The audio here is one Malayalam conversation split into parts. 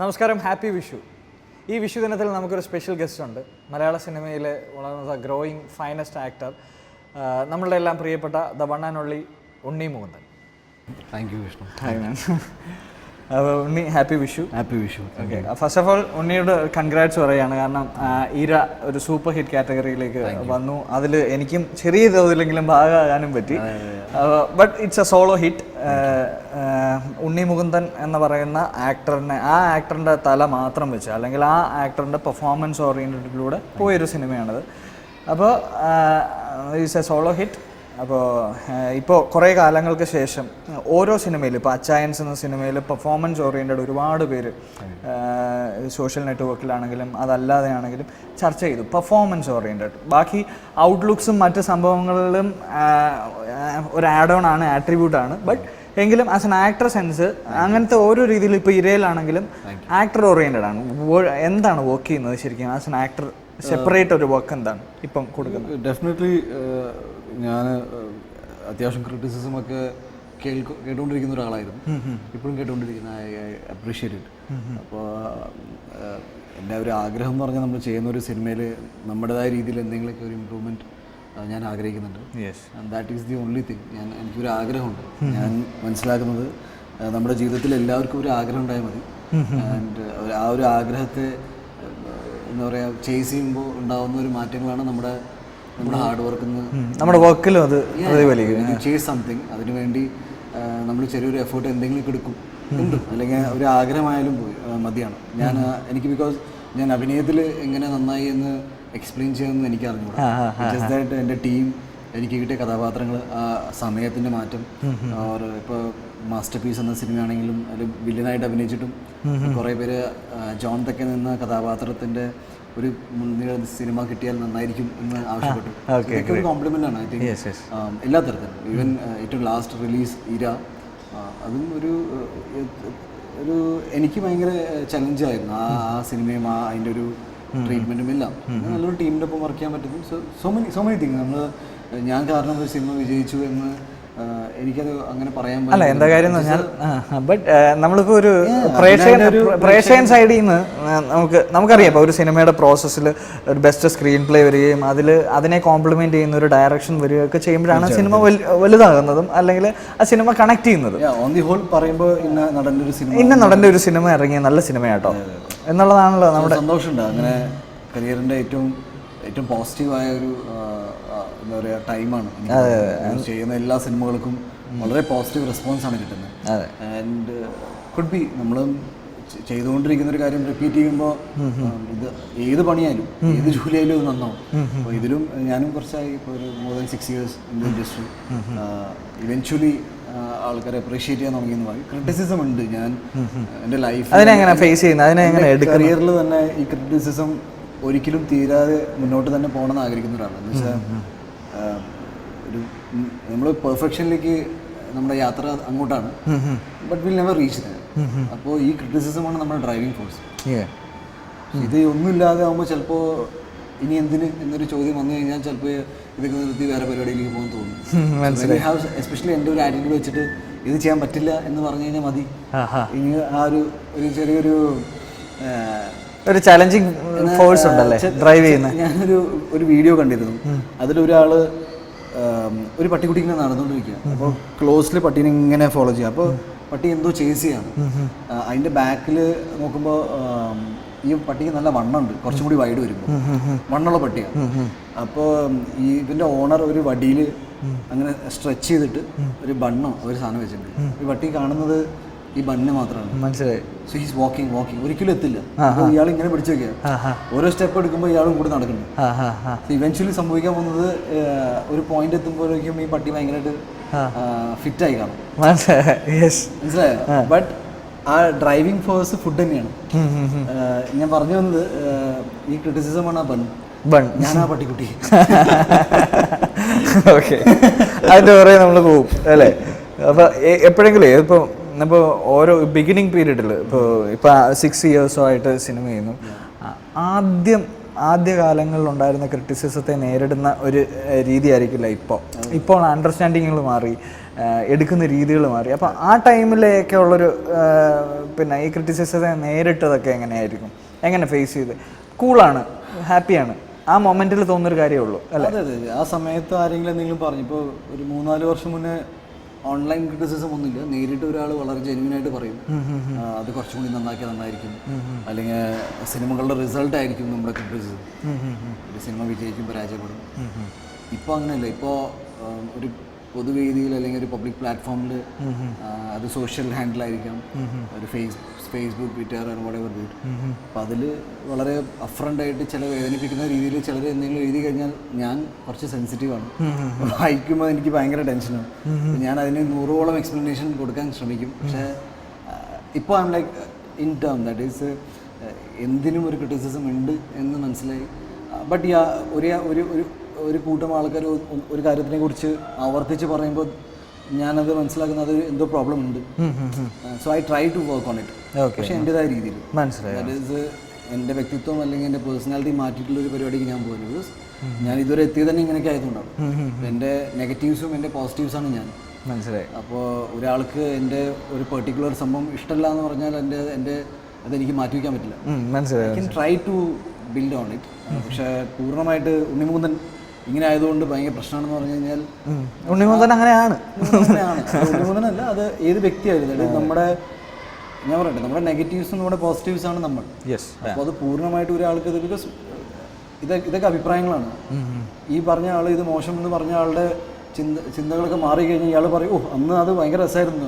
നമസ്കാരം, ഹാപ്പി വിഷു. ഈ വിഷു ദിനത്തിൽ നമുക്കൊരു സ്പെഷ്യൽ ഗസ്റ്റ് ഉണ്ട്. മലയാള സിനിമയിലെ വളർന്ന ഗ്രോയിങ് ഫൈനസ്റ്റ് ആക്ടർ, നമ്മളുടെ എല്ലാം പ്രിയപ്പെട്ട the one and only Unni Mukundan. Thank you Vishnu. Hi ma'am. അപ്പോൾ Unni, happy Vishu. Happy Vishu. Okay, first of all ഉണ്ണിയോട് കൺഗ്രാറ്റ്സ് പറയുകയാണ്. കാരണം ഈര ഒരു സൂപ്പർ ഹിറ്റ് കാറ്റഗറിയിലേക്ക് വന്നു. അതിൽ എനിക്കും ചെറിയ തോതിലെങ്കിലും ഭാഗമാകാനും പറ്റി. But it's a solo hit. Unni Mukundan എന്ന് പറയുന്ന ആക്ടറിനെ, ആ ആക്ടറിൻ്റെ തല മാത്രം വെച്ച്, അല്ലെങ്കിൽ ആ ആക്ടറിൻ്റെ പെർഫോമൻസ് ഓറിയൻറ്റഡിലൂടെ പോയൊരു സിനിമയാണത്. അപ്പോൾ ഇറ്റ്സ് എ സോളോ ഹിറ്റ്. അപ്പോൾ ഇപ്പോൾ കുറേ കാലങ്ങൾക്ക് ശേഷം ഓരോ സിനിമയിലും, ഇപ്പോൾ അച്ചായൻസ് എന്ന സിനിമയിൽ പെർഫോമൻസ് ഓറിയൻറ്റഡ് ഒരുപാട് പേര് സോഷ്യൽ നെറ്റ്വർക്കിലാണെങ്കിലും അതല്ലാതെ ആണെങ്കിലും ചർച്ച ചെയ്തു. പെർഫോമൻസ് ഓറിയൻറ്റഡ്, ബാക്കി ഔട്ട്ലുക്സും മറ്റ് സംഭവങ്ങളിലും ഒരു ആഡ് ഓൺ ആണ്, ആട്രിബ്യൂട്ടാണ്. ബട്ട് എങ്കിലും ആസ് എൻ ആക്ടർ സെൻസ് അങ്ങനത്തെ ഓരോ രീതിയിലും ഇപ്പോൾ ഇരയിലാണെങ്കിലും ആക്ടർ ഓറിയൻറ്റഡ് ആണ്. എന്താണ് വർക്ക് ചെയ്യുന്നത് ശരിക്കും ആസ് എൻ ആക്ടർ? സെപ്പറേറ്റ് ഒരു വർക്ക് എന്താണ് ഇപ്പം കൊടുക്കുന്നത്? ഡെഫിനറ്റ്ലി ഞാൻ അത്യാവശ്യം ക്രിറ്റിസിസമൊക്കെ കേട്ടുകൊണ്ടിരിക്കുന്ന ഒരാളായിരുന്നു. ഇപ്പോഴും കേട്ടുകൊണ്ടിരിക്കുന്ന ഐ അപ്രീഷിയേറ്റ് ഇറ്റ്. അപ്പോൾ എൻ്റെ ഒരു ആഗ്രഹം എന്ന് പറഞ്ഞാൽ നമ്മൾ ചെയ്യുന്ന ഒരു സിനിമയിൽ നമ്മുടേതായ രീതിയിൽ എന്തെങ്കിലുമൊക്കെ ഒരു ഇമ്പ്രൂവ്മെൻറ്റ് ഞാൻ ആഗ്രഹിക്കുന്നുണ്ട്. And that is the only thing. എനിക്കൊരു ആഗ്രഹമുണ്ട്. ഞാൻ മനസ്സിലാക്കുന്നത് നമ്മുടെ ജീവിതത്തിൽ എല്ലാവർക്കും ഒരു ആഗ്രഹം ഉണ്ടായാൽ മതി. ആൻഡ് ആ ഒരു ആഗ്രഹത്തെ എന്താ പറയുക, ചേസ് ചെയ്യുമ്പോൾ ഉണ്ടാകുന്ന ഒരു മാറ്റങ്ങളാണ് നമ്മുടെ ഹാർഡ് വർക്ക്, നമ്മുടെ വർക്കിലും അത് ചേസ് സംതിങ്. അതിനുവേണ്ടി നമ്മൾ ചെറിയൊരു എഫേർട്ട് എന്തെങ്കിലും എടുക്കും ഉണ്ട്, അല്ലെങ്കിൽ ഒരു ആഗ്രഹമായാലും മതിയാണ്. എനിക്ക് ബിക്കോസ് ഞാൻ അഭിനയത്തിൽ എങ്ങനെ നന്നായി എന്ന് എക്സ്പ്ലെയിൻ ചെയ്യുമെന്ന് എനിക്ക് അറിഞ്ഞൂടാ. ജസ്റ്റ് ദാറ്റ് എൻ്റെ ടീം, എനിക്ക് കിട്ടിയ കഥാപാത്രങ്ങൾ, ആ സമയത്തിൻ്റെ മാറ്റം, ഇപ്പോൾ മാസ്റ്റർ പീസ് എന്ന സിനിമയാണെങ്കിലും അതിൽ വില്ലനായിട്ട് അഭിനയിച്ചിട്ടും കുറേ പേര് ജോൺ തെക്കെ നിന്ന കഥാപാത്രത്തിൻ്റെ ഒരു മുൻനിര സിനിമ കിട്ടിയാൽ നന്നായിരിക്കും എന്ന് ആവശ്യപ്പെട്ടു. ഇതൊക്കെ ഒരു കോംപ്ലിമെൻ്റ് ആണ് ഐ തിങ്ക് എല്ലാ തരത്തിലും. ഈവൻ ഏറ്റവും ലാസ്റ്റ് റിലീസ് ഇര, അതും ഒരു എനിക്ക് ഭയങ്കര ചലഞ്ചായിരുന്നു. ആ സിനിമയും അതിൻ്റെ ഒരു ട്രീറ്റ്മെൻറ്റും എല്ലാം. നല്ലൊരു ടീമിൻ്റെ ഒപ്പം വർക്ക് ചെയ്യാൻ പറ്റുന്നു. So many thing. ഞാൻ കാരണം ഒരു സിനിമ വിജയിച്ചു എന്ന് എനിക്കത് അങ്ങനെ പറയാൻ അല്ല, എന്താ കാര്യം എന്ന് പറഞ്ഞാൽ, ബട്ട് നമ്മളിപ്പോൾ ഒരു പ്രേക്ഷകൻ സൈഡിൽ നിന്ന് നമുക്കറിയാം, ഇപ്പോൾ ഒരു സിനിമയുടെ പ്രോസസ്സിൽ ഒരു ബെസ്റ്റ് സ്ക്രീൻ പ്ലേ വരികയും അതിനെ കോംപ്ലിമെൻറ്റ് ചെയ്യുന്ന ഒരു ഡയറക്ഷൻ വരികയൊക്കെ ചെയ്യുമ്പോഴാണ് സിനിമ വലുതാകുന്നതും, അല്ലെങ്കിൽ ആ സിനിമ കണക്ട് ചെയ്യുന്നത്. ഓൺ ദി ഹോൾ പറയുമ്പോൾ ഇന്ന നടൻ്റെ ഒരു സിനിമ ഇറങ്ങിയ നല്ല സിനിമയാട്ടോ എന്നുള്ളതാണല്ലോ നമ്മുടെ സന്തോഷമുണ്ട്. അങ്ങനെ കരിയറിൻ്റെ ഏറ്റവും പോസിറ്റീവായ ഒരു എന്താ പറയുക ടൈമാണ്. ചെയ്യുന്ന എല്ലാ സിനിമകൾക്കും വളരെ പോസിറ്റീവ് റെസ്പോൺസാണ് കിട്ടുന്നത്. ആൻഡ് കുഡ് ബി നമ്മൾ ചെയ്തുകൊണ്ടിരിക്കുന്ന ഒരു കാര്യം റിപ്പീറ്റ് ചെയ്യുമ്പോൾ ഇത് ഏത് പണിയായാലും ഏത് ജോലിയായാലും ഇത് നന്നാവും. അപ്പോൾ ഇതിലും ഞാനും കുറച്ചായി, ഇപ്പോൾ ഒരു more than 6 years in the industry. Eventually ആൾക്കാരെ അപ്രീഷിയേറ്റ് ചെയ്യാൻ തുടങ്ങിയെന്ന് പറയും. ക്രിറ്റിസിസം ഉണ്ട്. ഞാൻ എൻ്റെ ലൈഫ് കരിയറിൽ തന്നെ ഈ ക്രിറ്റിസിസം ഒരിക്കലും തീരാതെ മുന്നോട്ട് തന്നെ പോകണമെന്ന് ആഗ്രഹിക്കുന്ന ഒരാളാണ്. എന്ന് വെച്ചാൽ ഒരു നമ്മൾ പെർഫെക്ഷനിലേക്ക് നമ്മുടെ യാത്ര അങ്ങോട്ടാണ്, but will never reach that. അപ്പോൾ ഈ ക്രിറ്റിസിസമാണ് നമ്മുടെ ഡ്രൈവിംഗ് ഫോഴ്സ്. ഇത് ഒന്നുമില്ലാതെ ആകുമ്പോൾ ചിലപ്പോൾ ഇനി എന്തിന് എന്നൊരു ചോദ്യം വന്നു കഴിഞ്ഞാൽ ചിലപ്പോൾ ഇതൊക്കെ നിർത്തി വേറെ പരിപാടിയിലേക്ക് പോകാൻ തോന്നും. എസ്പെഷ്യലി എൻ്റെ ഒരു ആറ്റിറ്റ്യൂഡ് വെച്ചിട്ട് ഇത് ചെയ്യാൻ പറ്റില്ല എന്ന് പറഞ്ഞു കഴിഞ്ഞാൽ മതി. ഇനി ആ ഒരു ചെറിയൊരു ചാലഞ്ചിങ് ഫോഴ്സ് ഉണ്ടല്ലേ ഡ്രൈവ് ചെയ്യുന്ന. ഞാനൊരു വീഡിയോ കണ്ടിരുന്നു. അതിലൊരാൾ ഒരു പട്ടിക്കുട്ടി ഇങ്ങനെ നടന്നുകൊണ്ടിരിക്കുക. അപ്പോൾ ക്ലോസ്ലി പട്ടീനെ ഇങ്ങനെ ഫോളോ ചെയ്യുക. അപ്പോൾ പട്ടി എന്തോ ചേസ് ചെയ്യാണ്. അതിൻ്റെ ബാക്കിൽ നോക്കുമ്പോൾ ഈ പട്ടിക്ക് നല്ല വണ്ണമുണ്ട്, കുറച്ചും കൂടി വൈഡ് വരുമ്പോൾ വണ്ണുള്ള പട്ടിയാണ്. അപ്പോൾ ഇതിൻ്റെ ഓണർ ഒരു വടിയിൽ അങ്ങനെ സ്ട്രെച്ച് ചെയ്തിട്ട് ഒരു ബണ്ണോ ഒരു സാധനം വെച്ചിട്ടുണ്ട്. ഈ പട്ടി കാണുന്നത് ഈ ബണ്ണ് മാത്രമാണ്. മനസ്സിലായി. സോ ഹീസ് വാക്കിംഗ് ഒരിക്കലും എത്തില്ല. ഇയാൾ ഇങ്ങനെ പിടിച്ചു വെക്കുക. ഓരോ സ്റ്റെപ്പ് എടുക്കുമ്പോൾ ഇയാളും കൂടി നടക്കുന്നു. ഇവൻച്വലി സംഭവിക്കാൻ പോകുന്നത് ഒരു പോയിന്റ് എത്തുമ്പോഴേക്കും ഈ പട്ടി ഭയങ്കരമായിട്ട് ഫിറ്റായി കാണും. മനസ്സിലായോ? ബട്ട് ആ ഡ്രൈവിംഗ് ഫോഴ്സ് ഫുഡ് തന്നെയാണ്. ഞാൻ പറഞ്ഞു വന്നത് ഈ ക്രിറ്റിസിസമാണ് ആ ബൺ. ഞാൻ ആ പട്ടിക്കുട്ടി. ഓക്കെ, അതിൻ്റെ പുറകെ നമ്മൾ പോകും അല്ലേ? അപ്പോൾ എപ്പോഴെങ്കിലും ഇപ്പോൾ ഓരോ ബിഗിനിങ് പീരീഡിൽ ഇപ്പോൾ 6 years ആയിട്ട് സിനിമ ചെയ്യുന്നു. ആദ്യകാലങ്ങളിലുണ്ടായിരുന്ന ക്രിറ്റിസിസത്തെ നേരിടുന്ന ഒരു രീതി ആയിരിക്കില്ല ഇപ്പോൾ. അണ്ടർസ്റ്റാൻഡിങ്ങുകൾ മാറി, എടുക്കുന്ന രീതികൾ മാറി. അപ്പോൾ ആ ടൈമിലൊക്കെ ഉള്ളൊരു പിന്നെ ഈ ക്രിറ്റിസിസത്തെ നേരിട്ടതൊക്കെ എങ്ങനെയായിരിക്കും, എങ്ങനെ ഫേസ് ചെയ്ത്? കൂളാണ്, ഹാപ്പിയാണ്, ആ മൊമെന്റിൽ തോന്നുന്നൊരു കാര്യമേ ഉള്ളൂ അല്ലേ? അതെ അതെ. ആ സമയത്ത് ആരെങ്കിലും എന്തെങ്കിലും പറഞ്ഞു, ഇപ്പോൾ ഒരു 3-4 വർഷം മുന്നേ ഓൺലൈൻ ക്രിറ്റിസിസം ഒന്നുമില്ല, നേരിട്ട് ഒരാൾ വളരെ ജെന്യൂനായിട്ട് പറയും അത് കുറച്ചും കൂടി നന്നാക്കിയാൽ നന്നായിരിക്കും, അല്ലെങ്കിൽ സിനിമകളുടെ റിസൾട്ട് ആയിരിക്കും നമ്മുടെ ക്രിറ്റിസിസം, ഒരു സിനിമ വിജയിക്കും പരാജയപ്പെടും. ഇപ്പോൾ അങ്ങനെയല്ല. ഇപ്പോൾ ഒരു പൊതുവേദിയിൽ അല്ലെങ്കിൽ ഒരു പബ്ലിക് പ്ലാറ്റ്ഫോമിൽ അത് സോഷ്യൽ ഹാൻഡിലായിരിക്കാം, ഒരു ഫേസ്ബുക്ക്, ട്വിറ്റർ, വട്ടെവർ ബി. അപ്പം അതിൽ വളരെ അഫ്രണ്ടായിട്ട് ചില വേദനിപ്പിക്കുന്ന രീതിയിൽ ചിലർ എന്തെങ്കിലും എഴുതി കഴിഞ്ഞാൽ ഞാൻ കുറച്ച് സെൻസിറ്റീവാണ്, വായിക്കുമ്പോൾ എനിക്ക് ഭയങ്കര ടെൻഷനാണ്. ഞാൻ അതിന് 100ഓളം എക്സ്പ്ലനേഷൻ കൊടുക്കാൻ ശ്രമിക്കും. പക്ഷേ ഇപ്പോൾ I M like in term that is എന്തിനും ഒരു ക്രിറ്റിസിസം ഉണ്ട് എന്ന് മനസ്സിലായി. ബട്ട് ഒരു കൂട്ടം ആൾക്കാർ ഒരു കാര്യത്തിനെ കുറിച്ച് ആവർത്തിച്ച് പറയുമ്പോൾ ഞാനത് മനസ്സിലാക്കുന്നത് എന്തോ പ്രോബ്ലം ഉണ്ട്. So I try to work on it, പക്ഷേ എൻ്റെതായ രീതിയിൽ. ദാറ്റ് ഈസ് എൻ്റെ വ്യക്തിത്വം അല്ലെങ്കിൽ എൻ്റെ പേഴ്സണാലിറ്റി മാറ്റിയിട്ടുള്ള ഒരു പരിപാടിക്ക് ഞാൻ പോകുന്നത്. ബിക്കോസ് ഞാൻ ഇതുവരെ എത്തിയത് തന്നെ ഇങ്ങനെയൊക്കെ ആയതുകൊണ്ടാണ്. എൻ്റെ നെഗറ്റീവ്സും എൻ്റെ പോസിറ്റീവ്സാണ് ഞാൻ. മനസ്സിലായി. അപ്പോൾ ഒരാൾക്ക് എൻ്റെ ഒരു പെർട്ടിക്കുലർ സംഭവം ഇഷ്ടമല്ല എന്ന് പറഞ്ഞാൽ അതെനിക്ക് മാറ്റി വയ്ക്കാൻ പറ്റില്ല. I can try to build on it. പക്ഷേ പൂർണ്ണമായിട്ട് ഉണ്ണിമൂന്തൻ ഇങ്ങനെ ആയതുകൊണ്ട് ഭയങ്കര പ്രശ്നമാണെന്ന് പറഞ്ഞു കഴിഞ്ഞാൽ ഉണ്ണിമൂന്തൻ അങ്ങനെയാണ്. ഉണ്ണിമൂന്തനല്ല, അത് ഏത് വ്യക്തിയായിരുന്നു. അതായത് ഞാൻ പറയട്ടെ, നമ്മുടെ നെഗറ്റീവ്സും നമ്മുടെ പോസിറ്റീവ്സാണ് നമ്മൾ. അപ്പോൾ അത് പൂർണ്ണമായിട്ട് ഒരാൾക്ക് ഇത്, ബിക്കോസ് ഇതൊക്കെ അഭിപ്രായങ്ങളാണ്. ഈ പറഞ്ഞ ആൾ ഇത് മോശം എന്ന് പറഞ്ഞ ആളുടെ ചിന്തകളൊക്കെ മാറി കഴിഞ്ഞാൽ ഇയാൾ പറയും, ഓ അന്ന് അത് ഭയങ്കര രസമായിരുന്നു.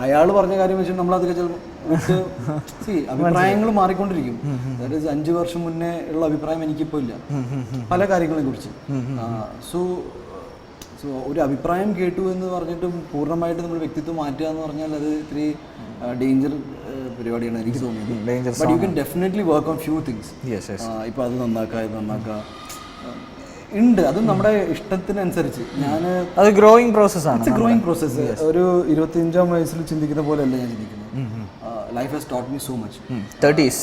അയാൾ പറഞ്ഞ കാര്യം വെച്ചിട്ട് നമ്മളതൊക്കെ ചിലപ്പോൾ അഭിപ്രായങ്ങൾ മാറിക്കൊണ്ടിരിക്കും. അതായത് 5 വർഷം മുന്നേ ഉള്ള അഭിപ്രായം എനിക്കിപ്പോൾ ഇല്ല പല കാര്യങ്ങളെ കുറിച്ച്. സോ ഒരു അഭിപ്രായം കേട്ടു എന്ന് പറഞ്ഞിട്ട് പൂർണ്ണമായിട്ട് നമ്മൾ വ്യക്തിത്വം മാറ്റുക എന്ന് പറഞ്ഞാൽ അത് ഇത്തിരി ഡേഞ്ചർ പരിപാടിയാണ് എനിക്ക് തോന്നിയത്. But you can definitely work on few things. ഇപ്പോൾ അത് നന്നാക്കുക ഉണ്ട്, അത് നമ്മുടെ ഇഷ്ടത്തിനനുസരിച്ച്. അത് ഗ്രോയിങ് പ്രോസസ്സാണ്. Growing process. ഒരു 25-ാം വയസ്സിൽ ചിന്തിക്കുന്ന പോലെയല്ല ഞാൻ ചിന്തിക്കുന്നത്. Life has taught me so much. 30s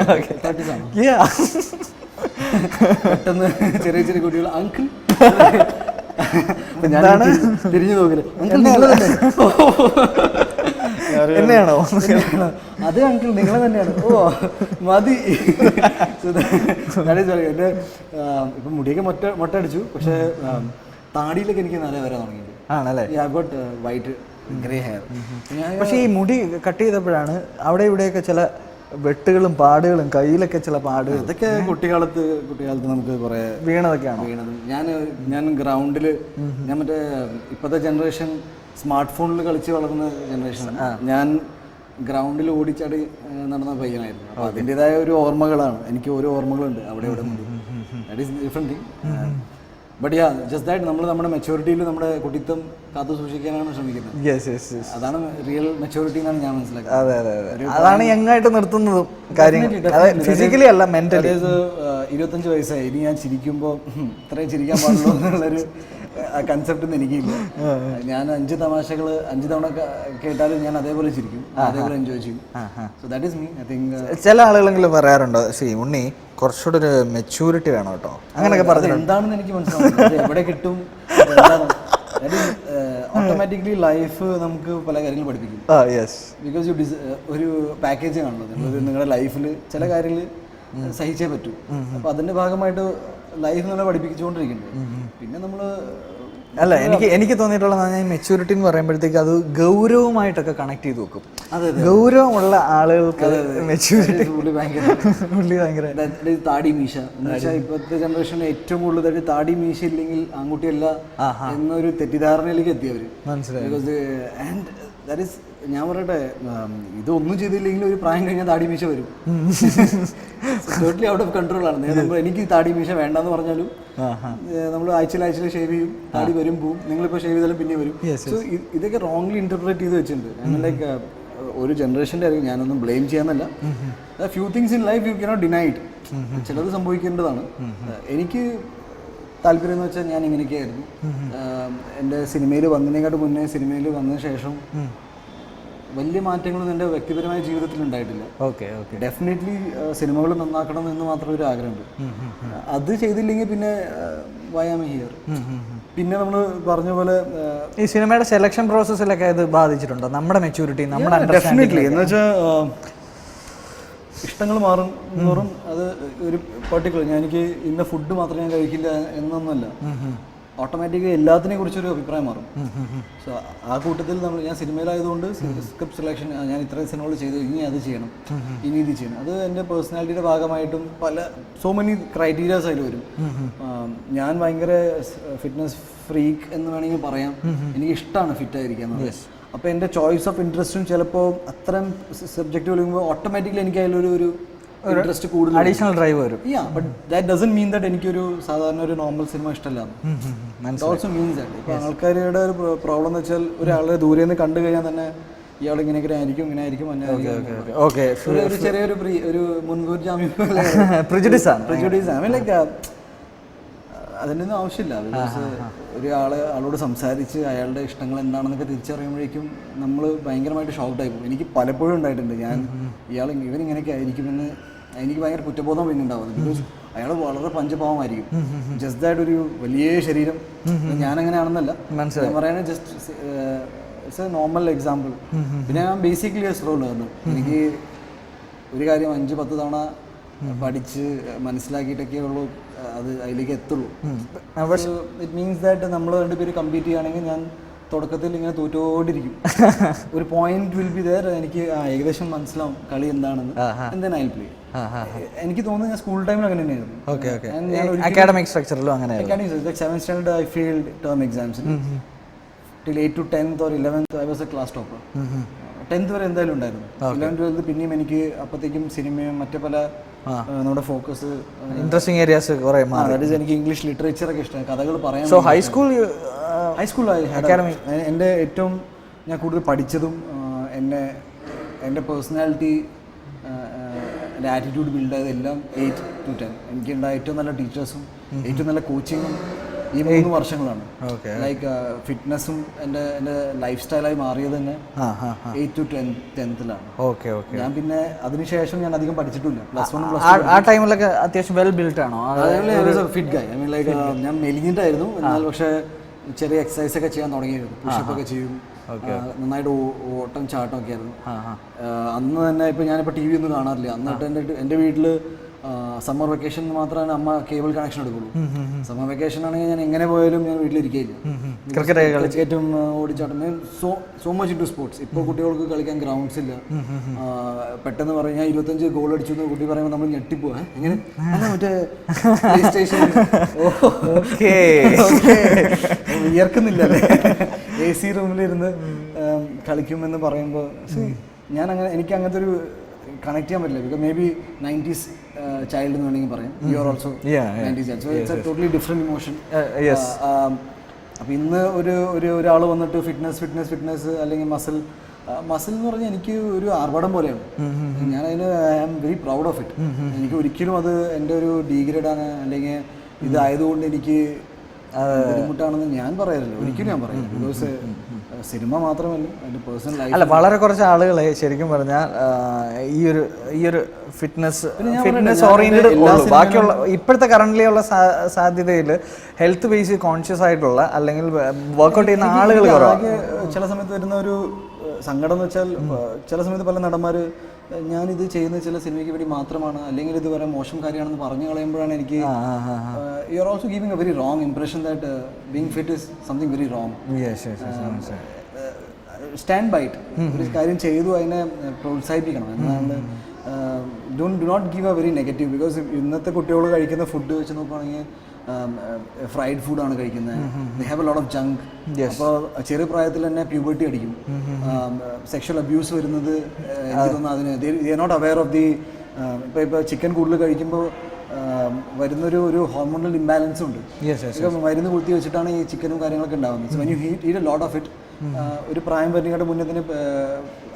ആണ്. പെട്ടെന്ന് ചെറിയ കുട്ടികൾ അങ്കിൾ തിരിഞ്ഞു നോക്കില്ല, എന്നെയാണോ? അതെ അങ്കിൾ, നിങ്ങളെ തന്നെയാണ്. ഓ മതി. എൻ്റെ ഇപ്പം മുടിയൊക്കെ മൊട്ട അടിച്ചു, പക്ഷേ താടിയിലൊക്കെ എനിക്ക് നല്ല വരാൻ തുടങ്ങിയിട്ടുണ്ട്. ആണല്ലേ? White grey hair. പക്ഷേ ഈ മുടി കട്ട് ചെയ്തപ്പോഴാണ് അവിടെ ഇവിടെയൊക്കെ ചില വെട്ടുകളും പാടുകളും, കയ്യിലൊക്കെ ചില പാടുകൾ. അതൊക്കെ കുട്ടിക്കാലത്ത് നമുക്ക് കുറേ വീണതും. ഞാൻ ഗ്രൗണ്ടിൽ, ഞാൻ മറ്റേ ഇപ്പോഴത്തെ ജനറേഷൻ സ്മാർട്ട് ഫോണിൽ കളിച്ച് വളർന്ന ജനറേഷനാണ്. ഞാൻ ഗ്രൗണ്ടിൽ ഓടിച്ചാടി നടന്ന പയ്യനായിരുന്നു. അപ്പോൾ അതിൻ്റെതായ ഒരു ഓർമ്മകളാണ് എനിക്ക്. ഓരോ ഓർമ്മകളുണ്ട് അവിടെ that is different thing. But just that നമ്മൾ നമ്മുടെ മെച്യൂരിറ്റിയിൽ നമ്മുടെ കുട്ടിത്വം കാത്തു സൂക്ഷിക്കാനാണ് ശ്രമിക്കുന്നത്. അതാണ് റിയൽ മെച്യൂരിറ്റി എന്നാണ് ഞാൻ മനസ്സിലാക്കുന്നത്. അതാണ് യങ്ങായിട്ട് നിർത്തുന്നതും കാര്യങ്ങൾ, ഫിസിക്കലി അല്ല മെന്റലി. 25 വയസ്സായി, ഇനി ഞാൻ ചിരിക്കുമ്പോൾ ഇത്രയും ചിരിക്കാൻ പാടുള്ളൂ എന്നുള്ളൊരു കൺസെപ്റ്റ് ഒന്നും എനിക്കില്ല. ഞാൻ 5 തവണ കേട്ടാലും ഞാൻ അതേപോലെ ചിരിക്കും, അതേപോലെ എൻജോയ് ചെയ്യും. So that is me. I think ചില ആളുകളെങ്കിലും പറയാറുണ്ടോ, ഉണ്ണി കുറച്ചുകൂടെ ഒരു മെച്യൂരിറ്റി വേണം കേട്ടോ, അങ്ങനെയൊക്കെ പറഞ്ഞത് എന്താണെന്ന് എനിക്ക് മനസ്സിലാവും. എവിടെ കിട്ടും? ഓട്ടോമാറ്റിക്കലി ലൈഫ് നമുക്ക് പല കാര്യങ്ങൾ പഠിപ്പിക്കും. ബിക്കോസ് ഒരു പാക്കേജ് ആണല്ലോ നിങ്ങളുടെ ലൈഫിൽ. ചില കാര്യങ്ങൾ സഹിച്ചേ പറ്റൂ. അപ്പോൾ അതിൻ്റെ ഭാഗമായിട്ട് ലൈഫ് നമ്മളെ പഠിപ്പിച്ചുകൊണ്ടിരിക്കുന്നുണ്ട്. പിന്നെ നമ്മൾ അല്ല, എനിക്ക് തോന്നിയിട്ടുള്ളത് മെച്യൂരിറ്റി എന്ന് പറയുമ്പോഴത്തേക്ക് അത് ഗൗരവമായിട്ടൊക്കെ കണക്ട് ചെയ്ത് വെക്കും. ഗൗരവമുള്ള ആളുകൾക്ക് മെച്യൂരിറ്റി ഭയങ്കര. താടി മീശ ഇപ്പോഴത്തെ ജനറേഷനിൽ ഏറ്റവും കൂടുതൽ താടി മീശ ഇല്ലെങ്കിൽ ആൺകുട്ടിയല്ല എന്നൊരു തെറ്റിദ്ധാരണയിലേക്ക് എത്തിയവർ. മനസ്സിലായി. ആൻഡ് ദാറ്റ് ഈസ്, ഞാൻ പറയട്ടെ, ഇതൊന്നും ചെയ്തില്ലെങ്കിൽ ഒരു പ്രായം കഴിഞ്ഞാൽ താടി മീശ വരും. ടോട്ടലി ഔട്ട് ഓഫ് കൺട്രോൾ ആണ്. എനിക്ക് താടി മീശ വേണ്ടെന്ന് പറഞ്ഞാലും നമ്മൾ ആഴ്ചയിൽ ഷേവ് ചെയ്യും, താടി വരും പോവും. നിങ്ങളിപ്പോൾ ഷേവ് ചെയ്താലും പിന്നെ വരും. സോ ഇതൊക്കെ റോങ്ലി ഇന്റർപ്രേറ്റ് ചെയ്ത് വെച്ചിട്ടുണ്ട്. ലൈക്ക് ഒരു ജനറേഷൻ്റെ ആയിരിക്കും, ഞാനൊന്നും ബ്ലെയിം ചെയ്യാന്നല്ല. Few things in life you cannot deny it. ചിലത് സംഭവിക്കേണ്ടതാണ്. എനിക്ക് താല്പര്യം എന്ന് വെച്ചാൽ ഞാൻ ഇങ്ങനെയൊക്കെയായിരുന്നു. എൻ്റെ സിനിമയിൽ വന്നതിനെക്കാട്ട് മുന്നേ, സിനിമയിൽ വന്നതിന് ശേഷം വലിയ മാറ്റങ്ങളൊന്നും എൻ്റെ വ്യക്തിപരമായ ജീവിതത്തിൽ ഉണ്ടായിട്ടില്ല. ഡെഫിനറ്റ്ലി സിനിമകൾ നന്നാക്കണം എന്ന് മാത്രം ഒരു ആഗ്രഹമുണ്ട്. അത് ചെയ്തില്ലെങ്കിൽ പിന്നെ വൈ ആം ഹിയർ. പിന്നെ നമ്മൾ പറഞ്ഞ പോലെ ഈ സിനിമയുടെ സെലക്ഷൻ പ്രോസസ്സിലൊക്കെ ഇത് ബാധിച്ചിട്ടുണ്ടോ നമ്മുടെ മെച്യൂരിറ്റി നമ്മുടെ ഡെഫിനറ്റ്ലി എന്ന് വെച്ചാൽ ഇഷ്ടങ്ങൾ മാറും തോറും അത് ഒരു പർട്ടിക്കുലർ എനിക്ക് ഇന്ന ഫുഡ് മാത്രമേ ഞാൻ കഴിക്കില്ല എന്നൊന്നുമല്ല, ഓട്ടോമാറ്റിക്കലി എല്ലാത്തിനെ കുറിച്ചൊരു അഭിപ്രായം മാറും. സോ ആ കൂട്ടത്തിൽ ഞാൻ സിനിമയിലായതുകൊണ്ട് സ്ക്രിപ്റ്റ് സെലക്ഷൻ ഞാൻ ഇത്രയും സിനിമകൾ ചെയ്തു, ഇനി അത് ചെയ്യണം, ഇനി ഇത് ചെയ്യണം, അത് എൻ്റെ പേഴ്സണാലിറ്റിയുടെ ഭാഗമായിട്ടും സോ മെനി ക്രൈറ്റീരിയാസ് അതിൽ വരും. ഞാൻ ഭയങ്കര ഫിറ്റ്നസ് ഫ്രീക്ക് എന്ന് വേണമെങ്കിൽ പറയാം, എനിക്ക് ഇഷ്ടമാണ് ഫിറ്റായിരിക്കാൻ. അപ്പോൾ എൻ്റെ ചോയ്സ് ഓഫ് ഇൻട്രസ്റ്റും ചിലപ്പോൾ അത്തരം സബ്ജക്റ്റ് വിളിക്കുമ്പോൾ ഓട്ടോമാറ്റിക്കലി എനിക്ക് അതിലൊരു ഇൻട്രസ്റ്റ് കൂടുതൽ അഡീഷണൽ ഡ്രൈവ് വരും. But that doesn't mean that എനിക്കൊരു സാധാരണ ഒരു നോർമൽ സിനിമ ഇഷ്ടമല്ല. ഓൾസോ മീൻസ് ദാറ്റ് ഇപ്പോൾ ആൾക്കാരുടെ ഒരു പ്രോബ്ലം എന്ന് വെച്ചാൽ ഒരാളെ ദൂരെ നിന്ന് കണ്ടു കഴിഞ്ഞാൽ തന്നെ ഇയാൾ ഇങ്ങനെ ആയിരിക്കും, ഇങ്ങനെ ആയിരിക്കും, ഒരു ചെറിയൊരു ഒരു മുൻകൂർ ജാമ്യം പ്രിജുഡീസ് ആണ്. ലൈക്ക് അതിൻ്റെ ഒന്നും ആവശ്യമില്ല. ബിക്കോസ് ആളോട് സംസാരിച്ച് അയാളുടെ ഇഷ്ടങ്ങൾ എന്താണെന്നൊക്കെ തിരിച്ചറിയുമ്പോഴേക്കും നമ്മൾ ഭയങ്കരമായിട്ട് ഷോക്ക്ഡായി പോകും. എനിക്ക് പലപ്പോഴും ഉണ്ടായിട്ടുണ്ട്, ഇവൻ ഇങ്ങനെയൊക്കെ ആയിരിക്കുമെന്ന് എനിക്ക് ഭയങ്കര കുറ്റബോധം പിന്നെ ഉണ്ടാവുന്നത്. ബിക്കോസ് അയാൾ വളരെ പഞ്ചപാവമായിരിക്കും. ജസ്റ്റ് ദാറ്റ് ഒരു വലിയ ശരീരം, ഞാനങ്ങനെയാണെന്നല്ല ഞാൻ പറയുന്നത്, just it's A normal example. പിന്നെ ഞാൻ ബേസിക്കലി എസ്ട്രോൾ വന്നു. എനിക്ക് ഒരു കാര്യം 5-10 തവണ പഠിച്ച് മനസ്സിലാക്കിയിട്ടൊക്കെ ഉള്ളൂ അത് അതിലേക്ക് എത്തുള്ളൂ. ഇറ്റ് മീൻസ് ദാറ്റ് നമ്മൾ രണ്ടുപേര് കമ്പീറ്റ് ചെയ്യുകയാണെങ്കിൽ ഞാൻ തുടക്കത്തിൽ ഇങ്ങനെ തോറ്റോണ്ടിരിക്കും. ഒരു പോയിന്റ് വിൽ ബി ദയർ, എനിക്ക് ഏകദേശം മനസ്സിലാവും കളി എന്താണെന്ന്. എന്തിനാ ഐ പ്ലേ. എനിക്ക് തോന്നുന്നു ഞാൻ സ്കൂൾ ടൈമിൽ അങ്ങനെ തന്നെയായിരുന്നു. അക്കാഡമിക് സ്ട്രക്ചറിലും അങ്ങനെ 7th standard I failed term exams. Till 8th to 10th or 11th I was a class topper. 10th വരെ എന്തായാലും ഉണ്ടായിരുന്നു. 11th 12th പിന്നെയും എനിക്ക് അപ്പോഴത്തേക്കും സിനിമയും മറ്റേ പല നമ്മുടെ ഫോക്കസ് ഇൻട്രസ്റ്റിംഗ് ഏരിയാസ് കുറേ മാറി. എനിക്ക് ഇംഗ്ലീഷ് ലിറ്ററേച്ചർ ഒക്കെ ഇഷ്ടമാണ്, കഥകൾ പറയാൻ. സോ ഹൈസ്കൂൾ അക്കാഡമി എൻ്റെ ഏറ്റവും ഞാൻ കൂടുതൽ പഠിച്ചതും എൻ്റെ പേഴ്സണാലിറ്റി എൻ്റെ ആറ്റിറ്റ്യൂഡ് ബിൽഡ് ആയതെല്ലാം 8 to 10. എനിക്കുണ്ടായ ഏറ്റവും നല്ല ടീച്ചേഴ്സും ഏറ്റവും നല്ല കോച്ചിങ്ങും ഈ 3 വർഷങ്ങളാണ്. ലൈക്ക് ഫിറ്റ്നസ്സും എൻ്റെ ലൈഫ് സ്റ്റൈലായി മാറിയത് തന്നെ 8th to 10th ഞാൻ പിന്നെ അതിനുശേഷം ഞാൻ അധികം പഠിച്ചിട്ടില്ല. ആ ടൈമിലൊക്കെ അത്യാവശ്യം വെൽ ബിൽറ്റ് ആണോ? ഫിറ്റ് ഗായ്. ഐ മീൻ ലൈക്ക് ഞാൻ മെലിഞ്ഞിട്ടായിരുന്നു, എന്നാൽ പക്ഷേ ചെറിയ എക്സസൈസ് ഒക്കെ ചെയ്യാൻ തുടങ്ങിയിരുന്നു. പുഷപ്പ് ഒക്കെ ചെയ്യും, നന്നായിട്ട് ഓട്ടം ചാട്ടം ഒക്കെ ആയിരുന്നു. അന്ന് തന്നെ ഇപ്പം ഞാനിപ്പോൾ TV ഒന്നും കാണാറില്ല. അന്നിട്ട് എൻ്റെ വീട്ടിൽ സമ്മർ വെക്കേഷൻ മാത്രമാണ് അമ്മ കേബിൾ കണക്ഷൻ എടുക്കുള്ളൂ. സമ്മർ വെക്കേഷൻ ആണെങ്കിൽ ഞാൻ എങ്ങനെ പോയാലും ഞാൻ വീട്ടിലിരിക്കില്ല. ക്രിക്കറ്റും ഓടിച്ചാട്ടം, so much into sports. ഇപ്പോൾ കുട്ടികൾക്ക് കളിക്കാൻ ഗ്രൗണ്ട്സ് ഇല്ല. പെട്ടെന്ന് പറയും ഞാൻ 25 ഗോൾ അടിച്ചു എന്ന് കുട്ടി പറയുമ്പോൾ നമ്മൾ ഞെട്ടിപ്പോവാ. എങ്ങനെ മറ്റേ പ്ലേ സ്റ്റേഷൻ വിയർക്കുന്നില്ലല്ലേ, AC റൂമിലിരുന്ന് കളിക്കുമെന്ന് പറയുമ്പോൾ എനിക്ക് അങ്ങനത്തെ ഒരു കണക്ട് ചെയ്യാൻ പറ്റില്ല. Because may be 90s child എന്ന് വേണമെങ്കിൽ പറയാം. U are also 90s child. So it's A totally different emotion. അപ്പോൾ ഇന്ന് ഒരാൾ വന്നിട്ട് ഫിറ്റ്നസ് അല്ലെങ്കിൽ മസിൽ എന്ന് പറഞ്ഞാൽ എനിക്ക് ഒരു ആർഭാടം പോലെയാണ്. ഞാനതിന് I am very proud of it. എനിക്ക് ഒരിക്കലും അത് എൻ്റെ ഒരു ഡീഗ്രേഡാണ് അല്ലെങ്കിൽ ഇതായതുകൊണ്ട് എനിക്ക് ബുദ്ധിമുട്ടാണെന്ന് ഞാൻ പറയാറില്ല, ഒരിക്കലും ഞാൻ പറയില്ല. ബിക്കോസ് സിനിമ മാത്രമല്ല എൻ്റെ പേഴ്സണൽ ലൈഫ്. അല്ല, വളരെ കുറച്ച് ആളുകളെ ശരിക്കും പറഞ്ഞാൽ ഈ ഒരു ഫിറ്റ്നസ് ഓറിയന്റഡ്, ബാക്കിയുള്ള ഇപ്പോഴത്തെ കറന്റ്ലി ഉള്ള സാധ്യതയിൽ ഹെൽത്ത് ബേസ് കോൺഷ്യസ് ആയിട്ടുള്ള അല്ലെങ്കിൽ വർക്ക്ഔട്ട് ചെയ്യുന്ന ആളുകൾ കുറവാണ്. ചില സമയത്ത് വരുന്ന ഒരു സങ്കടം എന്ന് വെച്ചാൽ ചില സമയത്ത് പല നടന്മാർ ഞാനിത് ചെയ്യുന്ന ചില സിനിമയ്ക്ക് വേണ്ടി മാത്രമാണ് അല്ലെങ്കിൽ ഇത് വരെ മോശം കാര്യമാണെന്ന് പറഞ്ഞു കളയുമ്പോഴാണ് എനിക്ക് you are also giving a very wrong impression that being fit is something very wrong. Stand by it. ഒരു കാര്യം ചെയ്തു അതിനെ പ്രോത്സാഹിപ്പിക്കണം എന്നാണ്. Do not give a very negative. Because ഇന്നത്തെ കുട്ടികൾ കഴിക്കുന്ന ഫുഡ് വെച്ച് നോക്കുകയാണെങ്കിൽ ഫ്രൈഡ് ഫുഡാണ് കഴിക്കുന്നത്. They have a lot of junk. അപ്പോൾ ചെറിയ പ്രായത്തിൽ തന്നെ പ്യൂബർട്ടി അടിക്കും. സെക്ഷൽ അബ്യൂസ് വരുന്നത് എനിക്ക് തോന്നുന്നു അതിന് they not aware of the ഇപ്പോൾ ചിക്കൻ കൂടുതൽ കഴിക്കുമ്പോൾ വരുന്നൊരു ഹോർമോണൽ ഇംബാലൻസും ഉണ്ട്. മരുന്ന് കുത്തി വെച്ചിട്ടാണ് ഈ ചിക്കനും കാര്യങ്ങളൊക്കെ ഉണ്ടാകുന്നത്. So when you eat a lot of it, ഒരു പ്രായം വരുന്നതിന്റെ മുന്നേ തന്നെ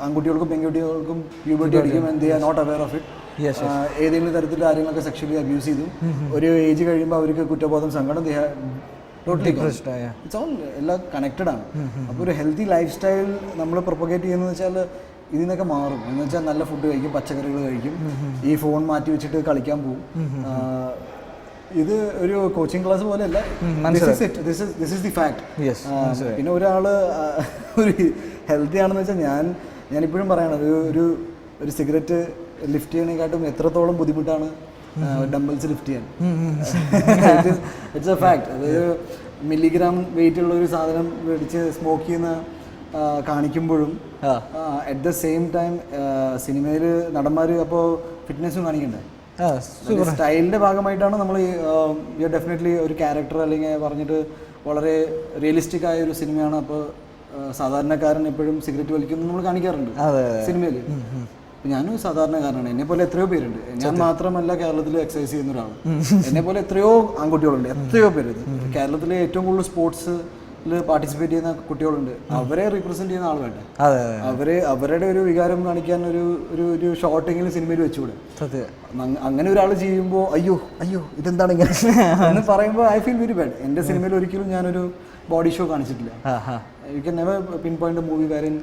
ആൺകുട്ടികൾക്കും പെൺകുട്ടികൾക്കും പ്യൂബർട്ടി അടിക്കും. And they are not aware of it. ഏതെങ്കിലും തരത്തിൽ കാര്യങ്ങളൊക്കെ സെക്ഷലി അബ്യൂസ് ചെയ്തു ഒരു ഏജ് കഴിയുമ്പോൾ അവർക്ക് കുറ്റബോധം, സങ്കടം, ടോട്ടലി ഇറ്റ്സ് ഓൾ എല്ലാം കണക്റ്റഡ് ആണ്. അപ്പോൾ ഒരു ഹെൽത്തി ലൈഫ് സ്റ്റൈൽ നമ്മൾ പ്രൊപ്പഗേറ്റ് ചെയ്യുന്നത് വെച്ചാൽ ഇതിൽ നിന്നൊക്കെ മാറും. എന്ന് വെച്ചാൽ നല്ല ഫുഡ് കഴിക്കും, പച്ചക്കറികൾ കഴിക്കും, ഈ ഫോൺ മാറ്റി വെച്ചിട്ട് കളിക്കാൻ പോകും. ഇത് ഒരു കോച്ചിങ് ക്ലാസ് പോലെയല്ല, ദിസ് ഇസ് ദി ഫാക്ട്. പിന്നെ ഒരാൾ ഒരു ഹെൽത്തി ആണെന്ന് വെച്ചാൽ ഞാനിപ്പോഴും പറയണം, ഒരു സിഗരറ്റ് ലിഫ്റ്റ് ചെയ്യണേക്കാട്ടും എത്രത്തോളം ബുദ്ധിമുട്ടാണ് ഡംബിൾസ് ലിഫ്റ്റ് ചെയ്യാൻ. It's A fact. അതായത് മില്ലിഗ്രാം വെയിറ്റ് ഉള്ള ഒരു സാധനം മേടിച്ച് സ്മോക്ക് ചെയ്യുന്ന കാണിക്കുമ്പോഴും അറ്റ് ദ സെയിം ടൈം സിനിമയിൽ നടന്മാർ അപ്പോൾ ഫിറ്റ്നസ്സും കാണിക്കണ്ടേ. സ്റ്റൈലിൻ്റെ ഭാഗമായിട്ടാണ് നമ്മൾ ഡെഫിനറ്റ്ലി ഒരു ക്യാരക്ടർ അല്ലെങ്കിൽ പറഞ്ഞിട്ട് വളരെ റിയലിസ്റ്റിക് ആയ ഒരു സിനിമയാണ്. അപ്പോൾ സാധാരണക്കാരൻ എപ്പോഴും സിഗരറ്റ് വലിക്കുന്നത് നമ്മൾ കാണിക്കാറുണ്ട് സിനിമയിൽ. ഞാനും സാധാരണക്കാരനാണ്, എന്നെ പോലെ എത്രയോ പേരുണ്ട്. ഞാൻ മാത്രമല്ല കേരളത്തിൽ എക്സസൈസ് ചെയ്യുന്ന ഒരാൾ, എന്നെ പോലെ എത്രയോ ആൺകുട്ടികളുണ്ട്, എത്രയോ പേര്. കേരളത്തിലെ ഏറ്റവും കൂടുതൽ സ്പോർട്സ് പാർട്ടിസിപ്പേറ്റ് ചെയ്യുന്ന കുട്ടികളുണ്ട്. അവരെ റീപ്രസെന്റ് ചെയ്യുന്ന ആൾ വേണ്ടേ. അവരുടെ ഒരു വികാരം കാണിക്കാൻ ഒരു ഷോട്ടെങ്കിലും സിനിമയിൽ വെച്ചുകൂടെ. അങ്ങനെ ഒരാൾ ചെയ്യുമ്പോൾ അയ്യോ ഇതെന്താണ് ഇങ്ങനെ എന്ന് പറയുമ്പോൾ ഐ ഫീൽ വെരി ബാഡ്. എൻ്റെ സിനിമയിൽ ഒരിക്കലും ഞാനൊരു ബോഡി ഷോ കാണിച്ചിട്ടില്ല. You can never pin point movie കാര്യം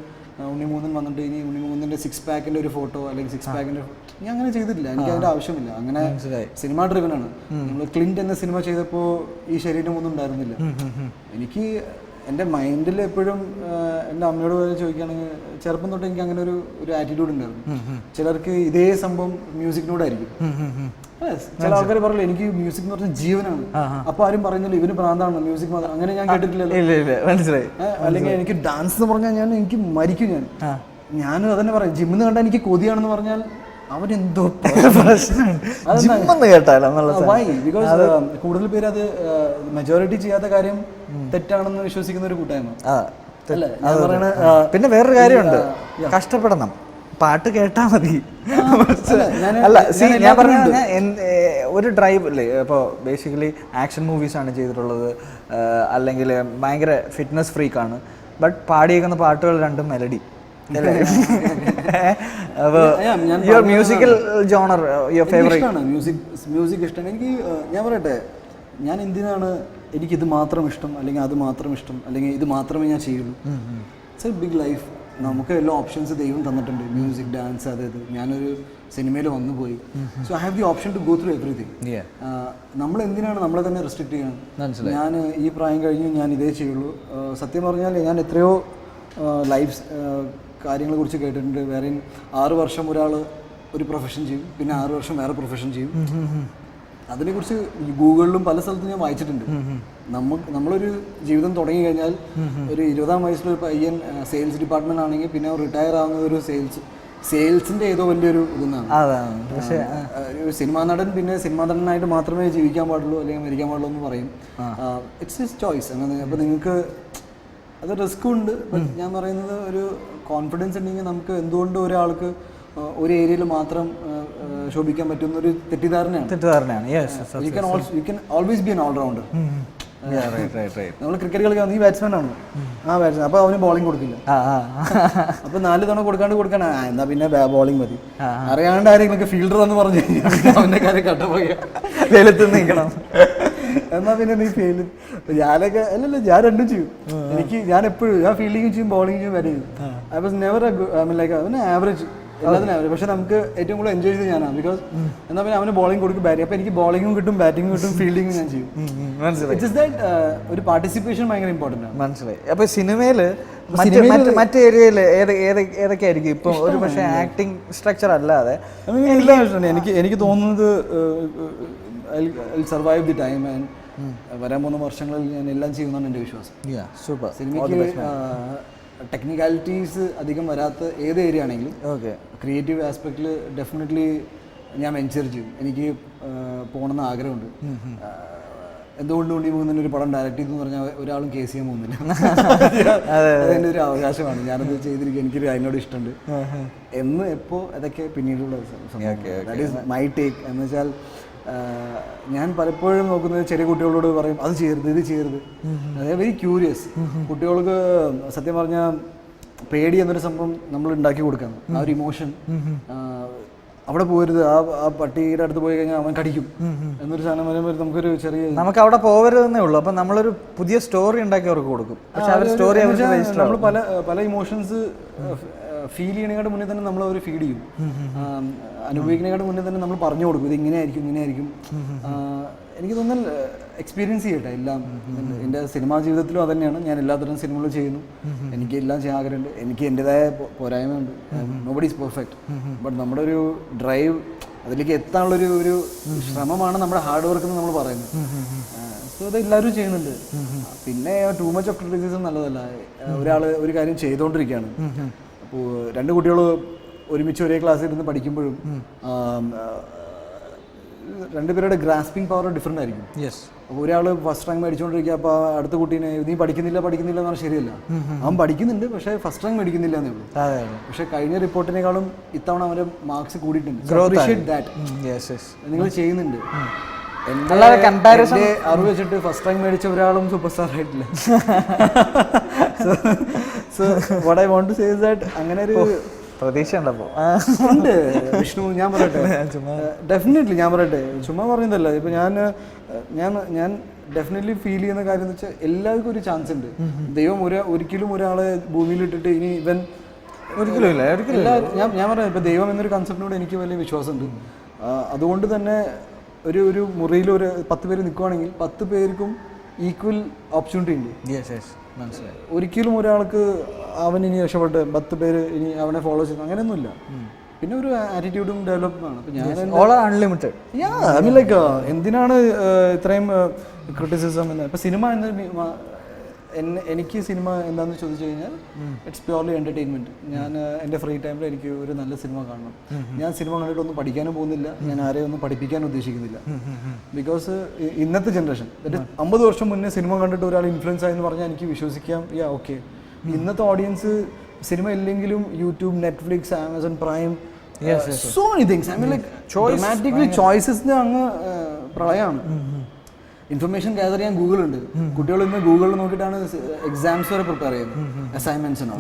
ഉണ്ണിമൂന്നൻ വന്നിട്ട് ഇനി ഉണ്ണിമൂന്നൻ്റെ 6 പാക്കിൻ്റെ ഒരു ഫോട്ടോ അല്ലെങ്കിൽ 6 പാക്കിൻ്റെ ഞാൻ അങ്ങനെ ചെയ്തിട്ടില്ല. എനിക്ക് അതിൻ്റെ ആവശ്യമില്ല. അങ്ങനെ സിനിമ ഡ്രിവൻ ആണ്. നമ്മൾ ക്ലിൻറ്റ് എന്ന സിനിമ ചെയ്തപ്പോൾ ഈ ശരീരമൊന്നും ഉണ്ടായിരുന്നില്ല. എനിക്ക് എൻ്റെ മൈൻഡിൽ എപ്പോഴും എൻ്റെ അമ്മയോട് ചോദിക്കുകയാണെങ്കിൽ ചെറുപ്പം തൊട്ട് എനിക്ക് അങ്ങനെ ഒരു ആറ്റിറ്റ്യൂഡ് ഉണ്ടായിരുന്നു. ചിലർക്ക് ഇതേ സംഭവം മ്യൂസിക്കിനോടായിരിക്കും. ചില ആൾക്കാർ പറയില്ല എനിക്ക് മ്യൂസിക് എന്ന് പറഞ്ഞാൽ ജീവനാണ്. അപ്പൊ ആരും പറയുന്നില്ല ഇവന് പ്രാന്താണ് മ്യൂസിക് മാത്രം. അങ്ങനെ ഞാൻ കേട്ടിട്ടില്ലല്ലോ. അല്ലെങ്കിൽ എനിക്ക് ഡാൻസ് എന്ന് പറഞ്ഞാൽ എനിക്ക് മരിക്കും. ഞാനും അതന്നെ പറയും. ജിമ്മിന്ന് കണ്ടാൽ എനിക്ക് കൊതിയാണെന്ന് പറഞ്ഞാൽ അവനെന്തോ ബിക്കോസ് കൂടുതൽ പേര് അത് മെജോറിറ്റി ചെയ്യാത്ത കാര്യം തെറ്റാണെന്ന് വിശ്വസിക്കുന്ന ഒരു കൂട്ടായ്മ അല്ലേ ഞാൻ പറയണ. പിന്നെ വേറൊരു കാര്യമുണ്ട്, കഷ്ടപ്പെടണം, പാട്ട് കേട്ടാ മതി. അല്ല ഞാൻ പറഞ്ഞ ഒരു ഡ്രൈവ് അല്ലേ. ഇപ്പോൾ ബേസിക്കലി ആക്ഷൻ മൂവീസാണ് ചെയ്തിട്ടുള്ളത്, അല്ലെങ്കിൽ ഭയങ്കര ഫിറ്റ്നസ് ഫ്രീക്കാണ്. ബട്ട് പാടിയേക്കുന്ന പാട്ടുകൾ രണ്ടും melody. Your musical genre, your favourite music ഇഷ്ടമാണ് എനിക്ക്. ഞാൻ പറയട്ടെ, ഞാൻ എന്തിനാണ് എനിക്കിത് മാത്രം ഇഷ്ടം അല്ലെങ്കിൽ അത് മാത്രം ഇഷ്ടം അല്ലെങ്കിൽ ഇത് മാത്രമേ ഞാൻ ചെയ്യുള്ളൂ. It's a big life. നമുക്ക് എല്ലാ ഓപ്ഷൻസ് ദൈവം തന്നിട്ടുണ്ട്. മ്യൂസിക്, ഡാൻസ്, അതായത് ഞാനൊരു സിനിമയിൽ വന്നു പോയി. So I have the option to go through everything. നമ്മൾ എന്തിനാണ് നമ്മളെ തന്നെ റെസ്ട്രിക്ട് ചെയ്യണം? ഞാൻ ഈ പ്രായം കഴിഞ്ഞ് ഞാൻ ഇതേ ചെയ്യുള്ളൂ. സത്യം പറഞ്ഞാൽ ഞാൻ എത്രയോ ലൈഫ് കാര്യങ്ങളെ കുറിച്ച് കേട്ടിട്ടുണ്ട്. വേറെ 6 വർഷം ഒരാൾ ഒരു പ്രൊഫഷൻ ചെയ്യും, പിന്നെ 6 വർഷം വേറെ പ്രൊഫഷൻ ചെയ്യും. അതിനെക്കുറിച്ച് ഗൂഗിളിലും പല സ്ഥലത്തും ഞാൻ വായിച്ചിട്ടുണ്ട്. നമ്മളൊരു ജീവിതം തുടങ്ങി കഴിഞ്ഞാൽ ഒരു 20-ആം വയസ്സിലൊരു പയ്യൻ സെയിൽസ് ഡിപ്പാർട്ട്മെന്റ് ആണെങ്കിൽ പിന്നെ റിട്ടയർ ആവുന്ന ഒരു സെയിൽസിന്റെ ഏതോ വലിയൊരു ഇതെന്നാണ്. പക്ഷേ ഒരു സിനിമാ നടൻ പിന്നെ സിനിമാ നടനായിട്ട് മാത്രമേ ജീവിക്കാൻ പാടുള്ളൂ അല്ലെങ്കിൽ മരിക്കാൻ പാടുള്ളൂ എന്ന് പറയും. It's his choice. അങ്ങനെ അപ്പോൾ നിങ്ങൾക്ക് അത് റിസ്ക് ഉണ്ട്. ഞാൻ പറയുന്നത് ഒരു കോൺഫിഡൻസ് ഉണ്ടെങ്കിൽ നമുക്ക് എന്തുകൊണ്ട് ഒരാൾക്ക് ഒരു ഏരിയയിൽ മാത്രം ശോഭിക്കാൻ പറ്റുന്ന ഒരു തെറ്റിദ്ധാരണയാണ്. You can always be an allrounder. നമ്മൾ ക്രിക്കറ്റ് കളിക്കാൻ നീ ബാറ്റ്സ്മാൻ ആണ്, ബാറ്റ്സ്മാൻ, അപ്പോൾ അവന് ബോളിംഗ് കൊടുക്കില്ല. അപ്പോൾ 4 തവണ കൊടുക്കാൻ എന്താ പിന്നെ ബോളിംഗ് മതി. അറിയാണ്ട് ആരെങ്കിലും ഫീൽഡർ എന്ന് പറഞ്ഞു കഴിഞ്ഞാൽ അവൻ്റെ കാര്യം കട്ടപ്പോയി വെയിലത്ത് നിൽക്കണം. എന്നാൽ പിന്നെ നീ ഫീൽഡ്. ഞാനൊക്കെ ഞാൻ രണ്ടും ചെയ്യും. ഞാൻ എപ്പോഴും ഞാൻ ഫീൽഡിങ്ങും ചെയ്യും ബോളിംഗ് ചെയ്യും ബാറ്റിംഗ് ചെയ്യും. ഐ വാസ് നെവർ ലൈക്ക് അവന് ആവറേജ്, എല്ലാത്തിനും ആവറേജ്. പക്ഷെ നമുക്ക് ഏറ്റവും കൂടുതൽ എൻജോയ് ചെയ്ത് ഞാനാണ്. ബിക്കോസ് എന്നാൽ പിന്നെ അവന് ബോളിംഗ് കൊടുക്കും, ബാറ്റിംഗ്. അപ്പോൾ എനിക്ക് ബോളിംഗും കിട്ടും, ബാറ്റിംഗും കിട്ടും, ഫീൽഡിങ്ങും ഞാൻ ചെയ്യും. ഇറ്റ്സ് ദാറ്റ് ഒരു പാർട്ടിസിപ്പേഷൻ ഭയങ്കര ഇമ്പോർട്ടൻ്റ് ആണ്. മനസ്സിലായി. അപ്പോൾ സിനിമയിൽ മറ്റ് ഏരിയയിൽ ഏതൊക്കെ ആയിരിക്കും ഇപ്പം? ഒരു പക്ഷേ ആക്ടിങ് സ്ട്രക്ചർ അല്ലാതെ എനിക്ക് തോന്നുന്നത് സർവൈവ് ദി ടൈം ആൻഡ് വരാൻ പോകുന്ന വർഷങ്ങളിൽ ഞാൻ എല്ലാം ചെയ്യുന്നതാണ് എൻ്റെ വിശ്വാസം. സിനിമയ്ക്ക് ടെക്നിക്കാലിറ്റീസ് അധികം വരാത്ത ഏത് ഏരിയ ആണെങ്കിലും ക്രിയേറ്റീവ് ആസ്പെക്റ്റിൽ ഡെഫിനറ്റ്ലി ഞാൻ വെഞ്ചർ ചെയ്യും. എനിക്ക് പോകണമെന്ന് ആഗ്രഹമുണ്ട്. എന്തുകൊണ്ട് ഉണ്ണിമൂന്നൻ ഒരു പടം ഡയറക്റ്റ് ചെയ്തെന്ന് പറഞ്ഞാൽ ഒരാളും കേസ് ചെയ്യാൻ പോകുന്നില്ല. അതെൻ്റെ ഒരു അവകാശമാണ്. ഞാനത് ചെയ്തിരിക്കും, എനിക്കൊരു അതിനോട് ഇഷ്ടമുണ്ട് എന്ന് എപ്പോൾ അതൊക്കെ പിന്നീടുള്ള ദാറ്റ് ഈസ് മൈ ടേക്ക്. എന്ന് വെച്ചാൽ ഞാൻ പലപ്പോഴും നോക്കുന്നത് ചെറിയ കുട്ടികളോട് പറയും അത് ചെയ്യരുത് ഇത് ചെയ്യരുത്. അതേ വെരി ക്യൂരിയസ്. കുട്ടികൾക്ക് സത്യം പറഞ്ഞാൽ പേടി എന്നൊരു സംഭവം നമ്മൾ ഉണ്ടാക്കി കൊടുക്കണം. ആ ഒരു ഇമോഷൻ അവിടെ പോകരുത്, ആ പട്ടിയുടെ അടുത്ത് പോയി കഴിഞ്ഞാൽ അവൻ കടിക്കും എന്നൊരു സാധനം വരുമ്പോൾ നമുക്കൊരു ചെറിയ നമുക്ക് അവിടെ പോകരുതെന്നേ ഉള്ളൂ. അപ്പം നമ്മളൊരു പുതിയ സ്റ്റോറി ഉണ്ടാക്കി അവർക്ക് കൊടുക്കും. പക്ഷേ ആ സ്റ്റോറി നമ്മൾ പല ഇമോഷൻസ് ഫീൽ ചെയ്യണേക്കാട്ട് മുന്നേ തന്നെ നമ്മൾ അവർ ഫീഡ് ചെയ്യും. അനുഭവിക്കുന്നതിനേക്കാട്ട് മുന്നേ തന്നെ നമ്മൾ പറഞ്ഞു കൊടുക്കും ഇത് ഇങ്ങനെയായിരിക്കും. എനിക്ക് തോന്നുന്നു എക്സ്പീരിയൻസ് ചെയ്യട്ടെ എല്ലാം. എൻ്റെ സിനിമാ ജീവിതത്തിലും അത് തന്നെയാണ്. ഞാൻ എല്ലാത്തരം സിനിമകളും ചെയ്യുന്നു. എനിക്ക് എല്ലാം ചെയ്യാൻ ആഗ്രഹമുണ്ട്. എനിക്ക് എൻ്റെതായ പോരായ്മയുണ്ട്. Nobody is perfect. ബട്ട് നമ്മുടെ ഒരു ഡ്രൈവ്, അതിലേക്ക് എത്താനുള്ളൊരു ഒരു ശ്രമമാണ് നമ്മുടെ ഹാർഡ് വർക്ക് എന്ന് നമ്മൾ പറയുന്നത്. സോ അത് എല്ലാവരും ചെയ്യുന്നുണ്ട്. പിന്നെ ടൂ മച്ച് ഓഫ് ക്രിറ്റിസിസം നല്ലതല്ല. ഒരാൾ ഒരു കാര്യം ചെയ്തുകൊണ്ടിരിക്കുകയാണ്. അപ്പോൾ രണ്ട് കുട്ടികൾ ഒരുമിച്ച് ഒരേ ക്ലാസ്സിൽ ഇരുന്ന് പഠിക്കുമ്പോഴും രണ്ടുപേരുടെ ഗ്രാസ്പിംഗ് പവർ ഡിഫറെൻ്റ് ആയിരിക്കും. അപ്പോൾ ഒരാൾ ഫസ്റ്റ് റാങ്ക് മേടിച്ചുകൊണ്ടിരിക്കുക, അപ്പോൾ അടുത്ത കുട്ടീനെ നീ പഠിക്കുന്നില്ല എന്ന് പറഞ്ഞാൽ ശരിയല്ല. അവൻ പഠിക്കുന്നുണ്ട്, പക്ഷേ ഫസ്റ്റ് റാങ്ക് മേടിക്കുന്നില്ല എന്നേ ഉള്ളൂ. പക്ഷേ കഴിഞ്ഞ റിപ്പോർട്ടിനേക്കാളും ഇത്തവണ അവൻ്റെ മാർക്സ് കൂടിയിട്ടുണ്ട്. നിങ്ങൾ ചെയ്യുന്നുണ്ട്. എൻ്റെ അറിവ് വെച്ചിട്ട് ഫസ്റ്റ് റാങ്ക് മേടിച്ച ഒരാളും സൂപ്പർ സ്റ്റാർ ആയിട്ടില്ല. So what I want to say is that അങ്ങനെ ഒരു പ്രതീക്ഷ ഉണ്ടപ്പോൾ ഉണ്ട് വിഷ്ണു. ഞാൻ പറയട്ടെ, ഡെഫിനറ്റ്ലി ഞാൻ പറയട്ടെ, ചുമ്മാ പറയുന്നതല്ല. ഇപ്പം ഞാൻ ഡെഫിനറ്റ്ലി ഫീൽ ചെയ്യുന്ന കാര്യം എന്ന് വെച്ചാൽ എല്ലാവർക്കും ഒരു ചാൻസ് ഉണ്ട്. ദൈവം ഒരിക്കലും ഒരാളെ ഭൂമിയിലിട്ടിട്ട് ഇനി ഇവൻ ഒരിക്കലും ഇല്ല. ഞാൻ പറയാം, ഇപ്പം ദൈവം എന്നൊരു കൺസെപ്റ്റിനോട് എനിക്ക് വലിയ വിശ്വാസമുണ്ട്. അതുകൊണ്ട് തന്നെ ഒരു മുറിയിൽ ഒരു 10 പേര് നിൽക്കുവാണെങ്കിൽ 10 പേർക്കും ഈക്വൽ ഓപ്പർച്യൂണിറ്റി ഉണ്ട്. മനസ്സിലായി. ഒരിക്കലും ഒരാൾക്ക് അവൻ ഇനി രക്ഷപ്പെട്ട് 10 പേര് ഇനി അവനെ ഫോളോ ചെയ്യുന്നു അങ്ങനെയൊന്നുമില്ല. പിന്നെ ഒരു ആറ്റിറ്റ്യൂഡും ഡെവലപ്പ് ആണ്. അപ്പം ഞാൻ അൺലിമിറ്റഡ് ലൈക്ക് എന്തിനാണ് ഇത്രയും ക്രിറ്റിസിസം എന്ന്. ഇപ്പം സിനിമ എനിക്ക് സിനിമ എന്താണെന്ന് ചോദിച്ചു കഴിഞ്ഞാൽ ഇറ്റ്സ് പ്യുവർലി എൻ്റർടൈൻമെൻറ്റ്. ഞാൻ എൻ്റെ ഫ്രീ ടൈമിൽ എനിക്ക് ഒരു നല്ല സിനിമ കാണണം. ഞാൻ സിനിമ കണ്ടിട്ടൊന്നും പഠിക്കാനും പോകുന്നില്ല, ഞാൻ ആരെയും ഒന്നും പഠിപ്പിക്കാൻ ഉദ്ദേശിക്കുന്നില്ല. ബിക്കോസ് ഇന്നത്തെ ജനറേഷൻ, 50 വർഷം മുന്നേ സിനിമ കണ്ടിട്ട് ഒരാൾ ഇൻഫ്ലുവൻസ് ആയെന്ന് പറഞ്ഞാൽ എനിക്ക് വിശ്വസിക്കാം, ഓക്കെ. ഇന്നത്തെ ഓഡിയൻസ് സിനിമ ഇല്ലെങ്കിലും YouTube, Netflix, Amazon Prime, so many things. I mean like dramatically ചോയ്സസിന് അങ്ങ് പ്രളയമാണ്. ഇൻഫർമേഷൻ ഗ്യാദർ ചെയ്യാൻ ഗൂഗിൾ ഉണ്ട്. കുട്ടികൾ ഇന്ന് ഗൂഗിളിൽ നോക്കിയിട്ടാണ് എക്സാംസ് വരെ പ്രിപ്പയർ ചെയ്യുന്നത്, അസൈൻമെന്റ്സിനോ.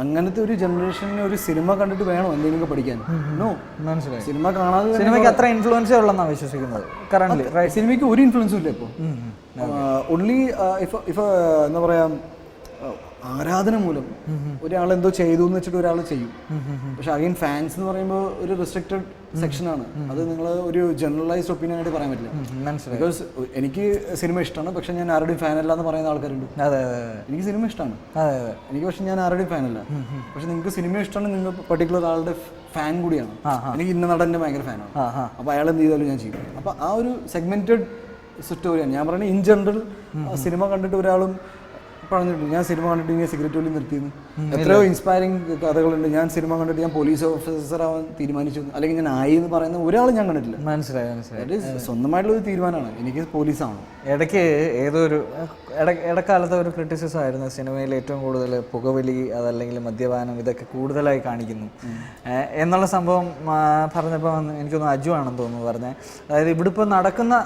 അങ്ങനത്തെ ഒരു ജനറേഷന് ഒരു സിനിമ കണ്ടിട്ട് വേണോ എന്തെങ്കിലും പഠിക്കാൻ? നോ. മനസ്സിലായി. സിനിമ കാണാതെ സിനിമയ്ക്ക് അത്ര ഇൻഫ്ലുവൻസേ ഉള്ളെന്നാണ് വിശ്വസിക്കുന്നത്. സിനിമയ്ക്ക് ഒരു ഇൻഫ്ലുവൻസും ഇല്ല ഇപ്പോൾ. ഓൺലി ഇഫ് എന്താ പറയാ, ആരാധന മൂലം ഒരാൾ എന്തോ ചെയ്തു എന്ന് വെച്ചിട്ട് ഒരാൾ ചെയ്യും. പക്ഷെ അഗൈൻ ഫാൻസ് എന്ന് പറയുമ്പോൾ ഒരു റെസ്ട്രിക്റ്റഡ് സെക്ഷനാണ്. അത് നിങ്ങൾ ഒരു ജനറലൈസ്ഡ് ഒപ്പീനിയൻ ആയിട്ട് പറയാൻ പറ്റില്ല. ബിക്കോസ് എനിക്ക് സിനിമ ഇഷ്ടമാണ്, പക്ഷെ ഞാൻ ആരുടെയും ഫാൻ അല്ല എന്ന് പറയുന്ന ആൾക്കാരുണ്ട്. എനിക്ക് സിനിമ ഇഷ്ടമാണ്, എനിക്ക് പക്ഷെ ഞാൻ ആരുടെയും ഫാൻ അല്ല. പക്ഷെ നിങ്ങൾക്ക് സിനിമ ഇഷ്ടമാണ്, നിങ്ങൾ പർട്ടിക്കുലർ ആളുടെ ഫാൻ കൂടിയാണ്. എനിക്ക് ഇന്ന നടൻ്റെ ഭയങ്കര ഫാനാണ്, അപ്പോൾ അയാൾ എന്ത് ചെയ്താലും ഞാൻ ചെയ്യും. അപ്പോൾ ആ ഒരു സെഗ്മെന്റഡ് സ്റ്റോറിയാണ് ഞാൻ പറയുന്നത്. ഇൻ ജനറൽ സിനിമ കണ്ടിട്ട് ഒരാളും പറഞ്ഞിട്ടുണ്ട് ഞാൻ സിനിമ കണ്ടിട്ട് ഞാൻ സിഗരറ്റ് വലി നിർത്തിയെന്ന്. എത്രയോ ഇൻസ്പയറിംഗ് കഥകളുണ്ട്. ഞാൻ സിനിമ കണ്ടിട്ട് ഞാൻ പോലീസ് ഓഫീസർ ആവാൻ തീരുമാനിച്ചു, അല്ലെങ്കിൽ ഞാൻ ആയി എന്ന് പറയുന്ന ഒരാൾ ഞാൻ കണ്ടിട്ടില്ല. മനസ്സിലായി. സ്വന്തമായിട്ടുള്ള ഒരു തീരുമാനമാണ്, എനിക്ക് പോലീസാണ്. ഇടയ്ക്ക് ഇടക്കാലത്തെ ഒരു ക്രിറ്റിസിസം ആയിരുന്നു സിനിമയിൽ ഏറ്റവും കൂടുതൽ പുകവലി, അതല്ലെങ്കിൽ മദ്യപാനം, ഇതൊക്കെ കൂടുതലായി കാണിക്കുന്നു എന്നുള്ള സംഭവം പറഞ്ഞപ്പോൾ എനിക്കൊന്ന് അജു ആണെന്ന് തോന്നുന്നു പറഞ്ഞത്. അതായത് ഇവിടെ ഇപ്പോൾ നടക്കുന്ന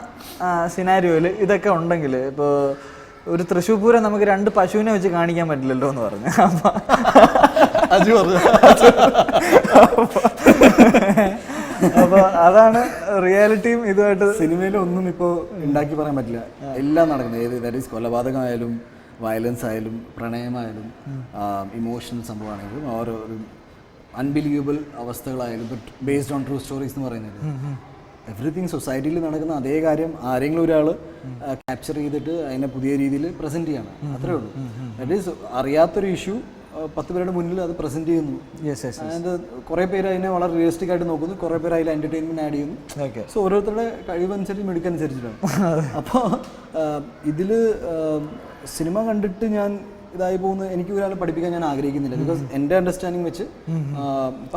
സിനാരിയോയിൽ ഇതൊക്കെ ഉണ്ടെങ്കിൽ, ഇപ്പോൾ ഒരു തൃശ്ശൂർ പൂരം നമുക്ക് 2 പശുവിനെ വെച്ച് കാണിക്കാൻ പറ്റില്ലല്ലോ എന്ന് പറഞ്ഞു. അപ്പോൾ അതാണ് റിയാലിറ്റിയും ഇതുമായിട്ട്. സിനിമയിലൊന്നും ഇപ്പോൾ ഉണ്ടാക്കി പറയാൻ പറ്റില്ല. എല്ലാം നടക്കുന്നത് ഏത് ദാറ്റ് ഈസ് കൊലപാതകമായാലും വയലൻസ് ആയാലും പ്രണയമായാലും ഇമോഷണൽ സംഭവമാണെങ്കിലും ഓരോ അൺബിലീവബിൾ അവസ്ഥകളായാലും ബേസ്ഡ് ഓൺ ട്രൂ സ്റ്റോറീസ് എന്ന് പറയുന്നത് എവറിത്തിങ് സൊസൈറ്റിയിൽ നടക്കുന്ന അതേ കാര്യം ആരെങ്കിലും ഒരാൾ ക്യാപ്ചർ ചെയ്തിട്ട് അതിനെ പുതിയ രീതിയിൽ പ്രസൻറ്റ് ചെയ്യണം, അത്രേ ഉള്ളൂ. ദാറ്റ് ഈസ് അറിയാത്തൊരു ഇഷ്യൂ 10 പേരുടെ മുന്നിൽ അത് പ്രസൻറ്റ് ചെയ്യുന്നു. അതിൻ്റെ കുറേ പേര് അതിനെ വളരെ റിയലിസ്റ്റിക് ആയിട്ട് നോക്കുന്നു, കുറേ പേര് അതിൽ എൻ്റർടൈൻമെൻറ്റ് ആഡ് ചെയ്യുന്നു. സോ ഓരോരുത്തരുടെ കഴിവനുസരിച്ച് മിടുക്കനുസരിച്ചിട്ടാണ്. അപ്പോൾ ഇതിൽ സിനിമ കണ്ടിട്ട് ഞാൻ ഇതായി പോകുന്നത് എനിക്ക് ഒരാളെ പഠിപ്പിക്കാൻ ഞാൻ ആഗ്രഹിക്കുന്നില്ല. ബിക്കോസ് എൻ്റെ അണ്ടർസ്റ്റാൻഡിങ് വെച്ച്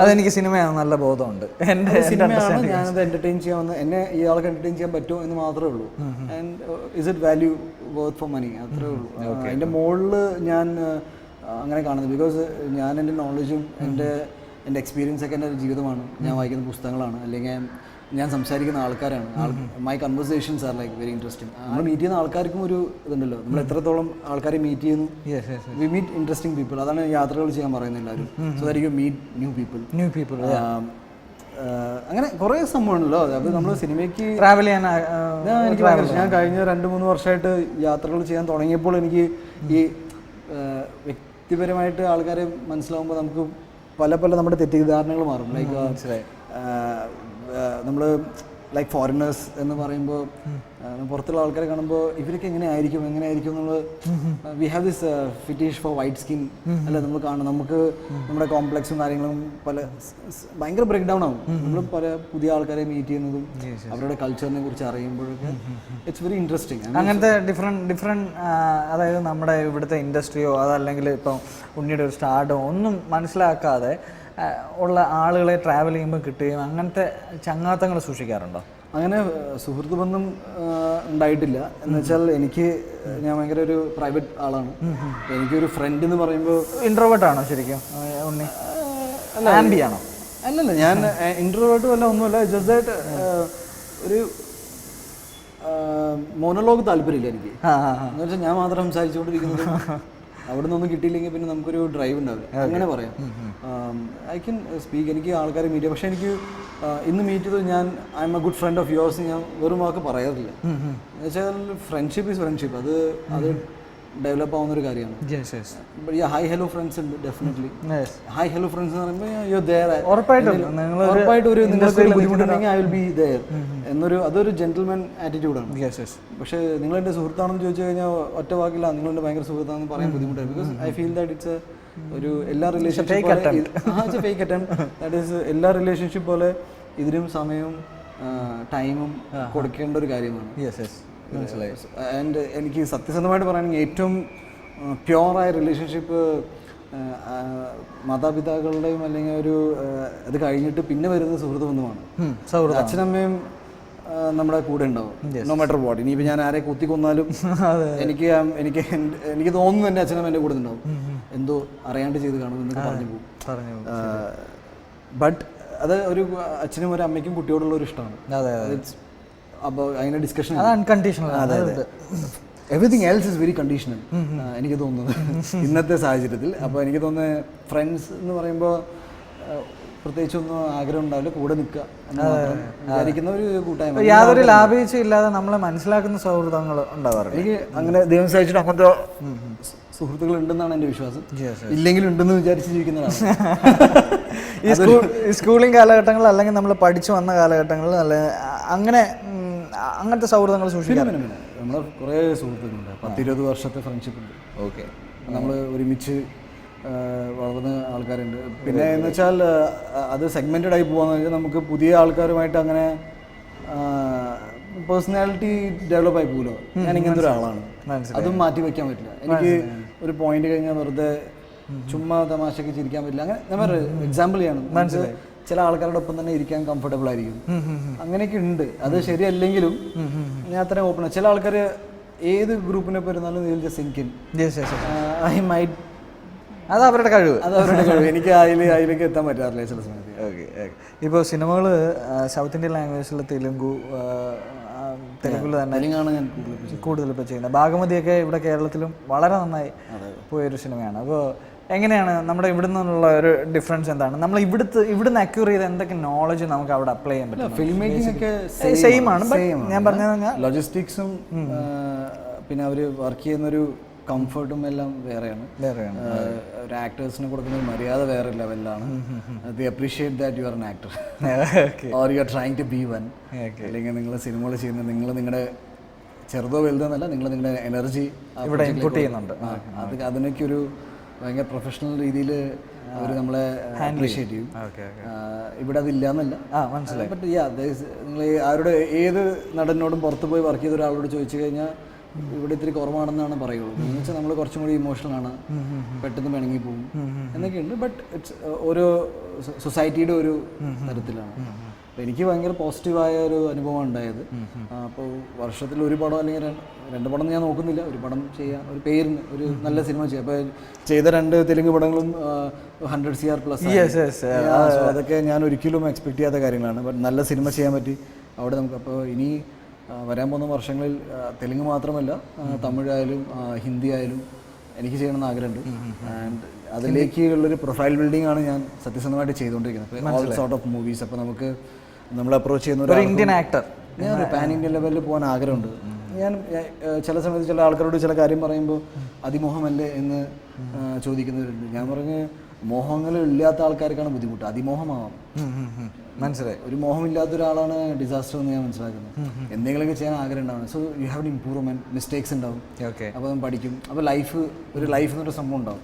അതെനിക്ക് സിനിമയാണ് നല്ല ബോധമുണ്ട്. എൻ്റെ സിനിമയാണ് ഞാനത് എൻ്റർടൈൻ ചെയ്യാൻ വന്നത്, എന്നെ ഇയാൾക്ക് എൻ്റർടൈൻ ചെയ്യാൻ പറ്റുമോ എന്ന് മാത്രമേ ഉള്ളൂ. And is it value worth for money, അത്രേ ഉള്ളൂ. അതിൻ്റെ മുകളിൽ ഞാൻ അങ്ങനെ കാണുന്നത്. ബിക്കോസ് ഞാൻ എൻ്റെ നോളജും എൻ്റെ എക്സ്പീരിയൻസ് ഒക്കെ എൻ്റെ ജീവിതമാണ്, ഞാൻ വായിക്കുന്ന പുസ്തകങ്ങളാണ്, അല്ലെങ്കിൽ ഞാൻ സംസാരിക്കുന്ന ആൾക്കാരാണ്. My conversations are like very interesting. നമ്മൾ മീറ്റ് ചെയ്യുന്ന ആൾക്കാർക്കും ഒരു ഇതുണ്ടല്ലോ, നമ്മൾ എത്രത്തോളം ആൾക്കാരെ മീറ്റ് ചെയ്യുന്നു. We meet interesting people. അതാണ് യാത്രകൾ ചെയ്യാൻ പറയുന്നത് എല്ലാവരും. So that you meet new people. അങ്ങനെ കുറേ സംഭവമുണ്ടല്ലോ. അത് നമ്മൾ സിനിമയ്ക്ക് ട്രാവൽ ചെയ്യാൻ ഞാൻ കഴിഞ്ഞ 2-3 വർഷമായിട്ട് യാത്രകൾ ചെയ്യാൻ തുടങ്ങിയപ്പോൾ എനിക്ക് ഈ വ്യക്തിപരമായിട്ട് ആൾക്കാരെ മനസ്സിലാവുമ്പോൾ നമുക്ക് പല നമ്മുടെ തെറ്റിദ്ധാരണകൾ മാറും. ലൈക്ക് നമ്മൾ ലൈക്ക് ഫോറിനേഴ്സ് എന്ന് പറയുമ്പോൾ പുറത്തുള്ള ആൾക്കാരെ കാണുമ്പോൾ ഇവരൊക്കെ എങ്ങനെ ആയിരിക്കും എന്നുള്ളത് we have this fetish for white skin അല്ല നമ്മൾ കാണും. നമുക്ക് നമ്മുടെ കോംപ്ലക്സും കാര്യങ്ങളും ഭയങ്കര ബ്രേക്ക് ഡൗൺ ആവും നമ്മൾ പല പുതിയ ആൾക്കാരെ മീറ്റ് ചെയ്യുന്നതും അവരുടെ കൾച്ചറിനെ കുറിച്ച് അറിയുമ്പോഴൊക്കെ ഇറ്റ്സ് വെരി ഇൻട്രസ്റ്റിംഗ്. അങ്ങനത്തെ ഡിഫറെൻറ്റ് അതായത് നമ്മുടെ ഇവിടുത്തെ ഇൻഡസ്ട്രിയോ അതല്ലെങ്കിൽ ഇപ്പം ഉണ്ണിയുടെ ഒരു സ്റ്റാർഡോ ഒന്നും മനസ്സിലാക്കാതെ ഉള്ള ആളുകളെ ട്രാവൽ ചെയ്യുമ്പോൾ കിട്ടുകയും അങ്ങനത്തെ ചങ്ങാത്തങ്ങൾ സൂക്ഷിക്കാറുണ്ടോ? അങ്ങനെ സുഹൃത്ത് ബന്ധം ഉണ്ടായിട്ടില്ല. എന്ന് വെച്ചാൽ ഞാൻ ഭയങ്കര ഒരു പ്രൈവറ്റ് ആളാണ്. എനിക്കൊരു ഫ്രണ്ട് എന്ന് പറയുമ്പോൾ ഇൻട്രോവേർട്ട് ആണോ ശരിക്കും ഉണ്ണി? ആംബിയാണോ? അല്ലല്ല, ഞാൻ ഇൻട്രോവേർട്ടും അല്ല, ഒന്നുമല്ല. ജസ്റ്റ് ദാറ്റ് ഒരു മോണോലോഗ് താല്പര്യമില്ല എനിക്ക്. എന്ന് വെച്ചാൽ ഞാൻ മാത്രം സംസാരിച്ചുകൊണ്ടിരിക്കുന്നത് അവിടെ നിന്നൊന്നും കിട്ടിയില്ലെങ്കിൽ പിന്നെ നമുക്കൊരു ഡ്രൈവ് ഉണ്ടാവില്ല, അങ്ങനെ പറയാം. ഐ ക്യാൻ സ്പീക്ക്, എനിക്ക് ആൾക്കാരെ മീറ്റ് ചെയ്യാം. പക്ഷേ എനിക്ക് ഇന്ന് മീറ്റ് ചെയ്ത് I M A good friend of yours ഞാൻ വെറും വാക്ക് പറയാറില്ല. എന്ന് വെച്ചാൽ ഫ്രണ്ട്ഷിപ്പ് ഈസ് ഫ്രണ്ട്ഷിപ്പ്, അത് ഡെവലപ്പ് ആവുന്ന ഒരു കാര്യമാണ്. ഹായ് ഹലോ ഫ്രണ്ട്സ് ഉണ്ട്, ഡെഫിനറ്റ്ലി. ഹായ് ഹലോ ഫ്രണ്ട്സ് എന്ന് പറയുമ്പോൾ ഉറപ്പായിട്ടും ഒരു നിങ്ങൾക്ക് ബുദ്ധിമുട്ടുണ്ടെങ്കിൽ ഐ വിൽ ബി ദെയർ അതൊരു ജെന്റിൽമാൻ ആറ്റിറ്റ്യൂഡാണ്. പക്ഷേ നിങ്ങൾ എൻ്റെ സുഹൃത്താണെന്ന് ചോദിച്ചു കഴിഞ്ഞാൽ ഒറ്റ വാക്കില്ല നിങ്ങൾ എൻ്റെ ഭയങ്കര സുഹൃത്താണെന്ന് പറയാൻ ബുദ്ധിമുട്ടാണ്. Because I feel that it's ഒരു എല്ലാ relationship fake attempt. That is എല്ലാ റിലേഷൻഷിപ്പ് പോലെ ഇതിനും സമയവും ടൈമും കൊടുക്കേണ്ട ഒരു കാര്യമാണ്. ആൻഡ് എനിക്ക് സത്യസന്ധമായിട്ട് പറയുകയാണെങ്കിൽ ഏറ്റവും പ്യുവറായ റിലേഷൻഷിപ്പ് മാതാപിതാക്കളുടെയും അല്ലെങ്കിൽ ഒരു അത് കഴിഞ്ഞിട്ട് പിന്നെ വരുന്നത് സുഹൃത്ത് ബന്ധമാണ്. അച്ഛനമ്മയും നമ്മുടെ കൂടെ ഉണ്ടാവും, നോ മാറ്റർ വാട്ട്. ഇനിയിപ്പോൾ ഞാൻ ആരെ കുത്തിക്കൊന്നാലും എനിക്ക് തോന്നുന്നു എൻ്റെ അച്ഛനമ്മ എൻ്റെ കൂടെ ഉണ്ടാവും. എന്തോ അറിയാണ്ട് ചെയ്ത് കാണും എന്നൊക്കെ പറഞ്ഞു പോകും. ബട്ട് അത് ഒരു അച്ഛനും ഒരു അമ്മയ്ക്കും കുട്ടിയോടുള്ള ഒരു ഇഷ്ടമാണ്. അപ്പോൾ അതിൻ്റെ discussion everything else is very conditional എനിക്ക് തോന്നുന്നത് ഇന്നത്തെ സാഹചര്യത്തിൽ. അപ്പോൾ എനിക്ക് തോന്നുന്നത് ഫ്രണ്ട്സ് എന്ന് പറയുമ്പോൾ പ്രത്യേകിച്ചൊന്നും ആഗ്രഹം ഉണ്ടാവില്ല, കൂടെ നിൽക്കുക എന്ന് വിചാരിക്കുന്ന ഒരു കൂട്ടായ്മ. യാതൊരു ലാഭേച്ഛ ഇല്ലാതെ നമ്മളെ മനസ്സിലാക്കുന്ന സൗഹൃദങ്ങൾ ഉണ്ടാവാറുണ്ട്. എനിക്ക് അങ്ങനെ ദൈവം സഹായിച്ചിട്ട് അങ്ങനത്തെ സുഹൃത്തുക്കൾ ഉണ്ടെന്നാണ് എൻ്റെ വിശ്വാസം. ഇല്ലെങ്കിലും ഉണ്ടെന്ന് വിചാരിച്ച് ജീവിക്കുന്നതാണ്. ഈ സ്കൂളിംഗ് കാലഘട്ടങ്ങളിൽ അല്ലെങ്കിൽ നമ്മൾ പഠിച്ചു വന്ന കാലഘട്ടങ്ങളിൽ അങ്ങനത്തെ സൗഹൃദങ്ങൾ സൂക്ഷിക്കാൻ നമ്മൾ കുറേ സുഹൃത്തുക്കളുണ്ട്. 10-20 വർഷത്തെ ഫ്രണ്ട്ഷിപ്പ് ഉണ്ട്. ഓക്കെ, നമ്മൾ ഒരുമിച്ച് വളർന്ന ആൾക്കാരുണ്ട്. പിന്നെ എന്ന് വെച്ചാൽ അത് സെഗ്മെൻറ്റഡ് ആയി പോകാന്ന് വെച്ചാൽ നമുക്ക് പുതിയ ആൾക്കാരുമായിട്ട് അങ്ങനെ പേഴ്സണാലിറ്റി ഡെവലപ്പ് ആയി പോകുമല്ലോ. ഞാൻ ഇങ്ങനത്തെ ഒരാളാണ്, അതും മാറ്റി വയ്ക്കാൻ പറ്റില്ല. എനിക്ക് ഒരു പോയിന്റ് കഴിഞ്ഞാൽ വെറുതെ ചുമ്മാ തമാശക്ക് ചിരിക്കാൻ പറ്റില്ല. അങ്ങനെ ഞാൻ എക്സാമ്പിൾ ചെയ്യണം. ചില ആൾക്കാരുടെ ഒപ്പം തന്നെ ഇരിക്കാൻ കംഫർട്ടബിൾ ആയിരിക്കും, അങ്ങനെയൊക്കെ ഉണ്ട്. അത് ശരിയല്ലെങ്കിലും ഞാൻ അത്രയും ഓപ്പൺ. ചില ആൾക്കാർ ഏത് ഗ്രൂപ്പിനെ പോയിരുന്നാലും അത് അവരുടെ കഴിവ്. എനിക്ക് അതിലേക്ക് എത്താൻ പറ്റാറില്ല ചില സമയത്ത്. ഓക്കെ, ഇപ്പോൾ സിനിമകൾ സൗത്ത് ഇന്ത്യൻ ലാംഗ്വേജിൽ തെലുങ്കിൽ തന്നെ ഞാൻ കൂടുതൽ ഇപ്പോൾ ചെയ്യുന്നത്. ഭാഗമതിയൊക്കെ ഇവിടെ കേരളത്തിലും വളരെ നന്നായി പോയൊരു സിനിമയാണ്. അപ്പോൾ എങ്ങനെയാണ് നമ്മുടെ ഇവിടെ നിന്നുള്ള ഒരു ഡിഫറൻസ് എന്താണ്? നമ്മൾ ഇവിടുന്ന് അക്യൂർ ചെയ്ത എന്തൊക്കെ നോളജ് നമുക്ക് അവിടെ അപ്ലൈ ചെയ്യാൻ പറ്റും? ഫിലിം മേക്കിംഗ് ഒക്കെ സെയിം ആണ്. ഞാൻ പറഞ്ഞു കഴിഞ്ഞാൽ ലോജിസ്റ്റിക്സും പിന്നെ അവർ വർക്ക് ചെയ്യുന്നൊരു കംഫർട്ടും എല്ലാം വേറെയാണ്. ഒരു ആക്ടേഴ്സിന് കൊടുക്കുന്ന മര്യാദ വേറെ ലെവലിലാണ്. They appreciate that you are an actor or you are trying to be one. അല്ലെങ്കിൽ നിങ്ങൾ സിനിമകൾ ചെയ്യുന്നത് നിങ്ങളുടെ ചെറുതോ വലുതോ എന്നല്ല, നിങ്ങളുടെ എനർജി ഇവിടെ ഇൻപുട്ട് ചെയ്യുന്നുണ്ട്. അതിനൊക്കെ ഒരു ഭയങ്കര പ്രൊഫഷണൽ രീതിയിൽ അവർ നമ്മളെ അപ്രീഷിയേറ്റ് ചെയ്യും. ഇവിടെ അതില്ല എന്നല്ല, മനസ്സിലായി. ബട്ട് നിങ്ങൾ ആരുടെ ഏത് നടനോടും പുറത്ത് പോയി വർക്ക് ചെയ്ത ഒരാളോട് ചോദിച്ചു കഴിഞ്ഞാൽ ഇവിടെ ഇത്തിരി കുറവാണെന്നാണ് പറയുള്ളൂ. എന്ന് വെച്ചാൽ നമ്മൾ കുറച്ചും കൂടി ഇമോഷണലാണ്, പെട്ടെന്ന് പിണങ്ങി പോകും എന്നൊക്കെയുണ്ട്. ബട്ട് ഇറ്റ്സ് ഓരോ സൊസൈറ്റിയുടെ ഒരു തരത്തിലാണ്. അപ്പോൾ എനിക്ക് ഭയങ്കര പോസിറ്റീവായ ഒരു അനുഭവം ഉണ്ടായത്. അപ്പോൾ വർഷത്തിൽ ഒരു പടം അല്ലെങ്കിൽ 2 പടം ഞാൻ നോക്കുന്നില്ല, ഒരു പടം ചെയ്യാൻ, ഒരു പേരിന് ഒരു നല്ല സിനിമ ചെയ്യാം. അപ്പോൾ ചെയ്ത 2 തെലുങ്ക് പടങ്ങളും 100 CR പ്ലസ്. അതൊക്കെ ഞാൻ ഒരിക്കലും എക്സ്പെക്ട് ചെയ്യാത്ത കാര്യങ്ങളാണ്. ബട്ട് നല്ല സിനിമ ചെയ്യാൻ പറ്റി അവിടെ നമുക്ക്. അപ്പോൾ ഇനി വരാൻ പോകുന്ന വർഷങ്ങളിൽ തെലുങ്ക് മാത്രമല്ല, തമിഴായാലും ഹിന്ദി ആയാലും എനിക്ക് ചെയ്യണമെന്ന് ആഗ്രഹമുണ്ട്. ആൻഡ് അതിലേക്ക് ഉള്ളൊരു പ്രൊഫൈൽ ബിൽഡിംഗ് ആണ് ഞാൻ സത്യസന്ധമായിട്ട് ചെയ്തുകൊണ്ടിരിക്കുന്നത്. All sort of movies. അപ്പോൾ നമ്മൾ അപ്രോച്ച് ചെയ്യുന്ന ഒരു ഇന്ത്യൻ ആക്ടർ, ഞാൻ ഒരു പാൻ ഇന്ത്യൻ ലെവലിൽ പോകാൻ ആഗ്രഹമുണ്ട്. ഞാൻ ചില സമയത്ത് ചില ആൾക്കാരോട് ചില കാര്യം പറയുമ്പോൾ അതിമോഹമല്ലേ എന്ന് ചോദിക്കുന്നവരുണ്ട്. ഞാൻ പറഞ്ഞ് മോഹങ്ങൾ ഇല്ലാത്ത ആൾക്കാർക്കാണ് ബുദ്ധിമുട്ട്, അതിമോഹമാവാം. മനസ്സിലായി. ഒരു മോഹമില്ലാത്ത ഒരാളാണ് ഡിസാസ്റ്റർ എന്ന് ഞാൻ മനസ്സിലാക്കുന്നത്. എന്തെങ്കിലുമൊക്കെ ചെയ്യാൻ ആഗ്രഹം ഉണ്ടാവും. So you have improvement, mistakes ഉണ്ടാവും. ഓക്കെ. അപ്പോൾ നമ്മൾ പഠിക്കും. അപ്പോൾ ഒരു ലൈഫ് എന്നൊരു സംഭവം ഉണ്ടാവും.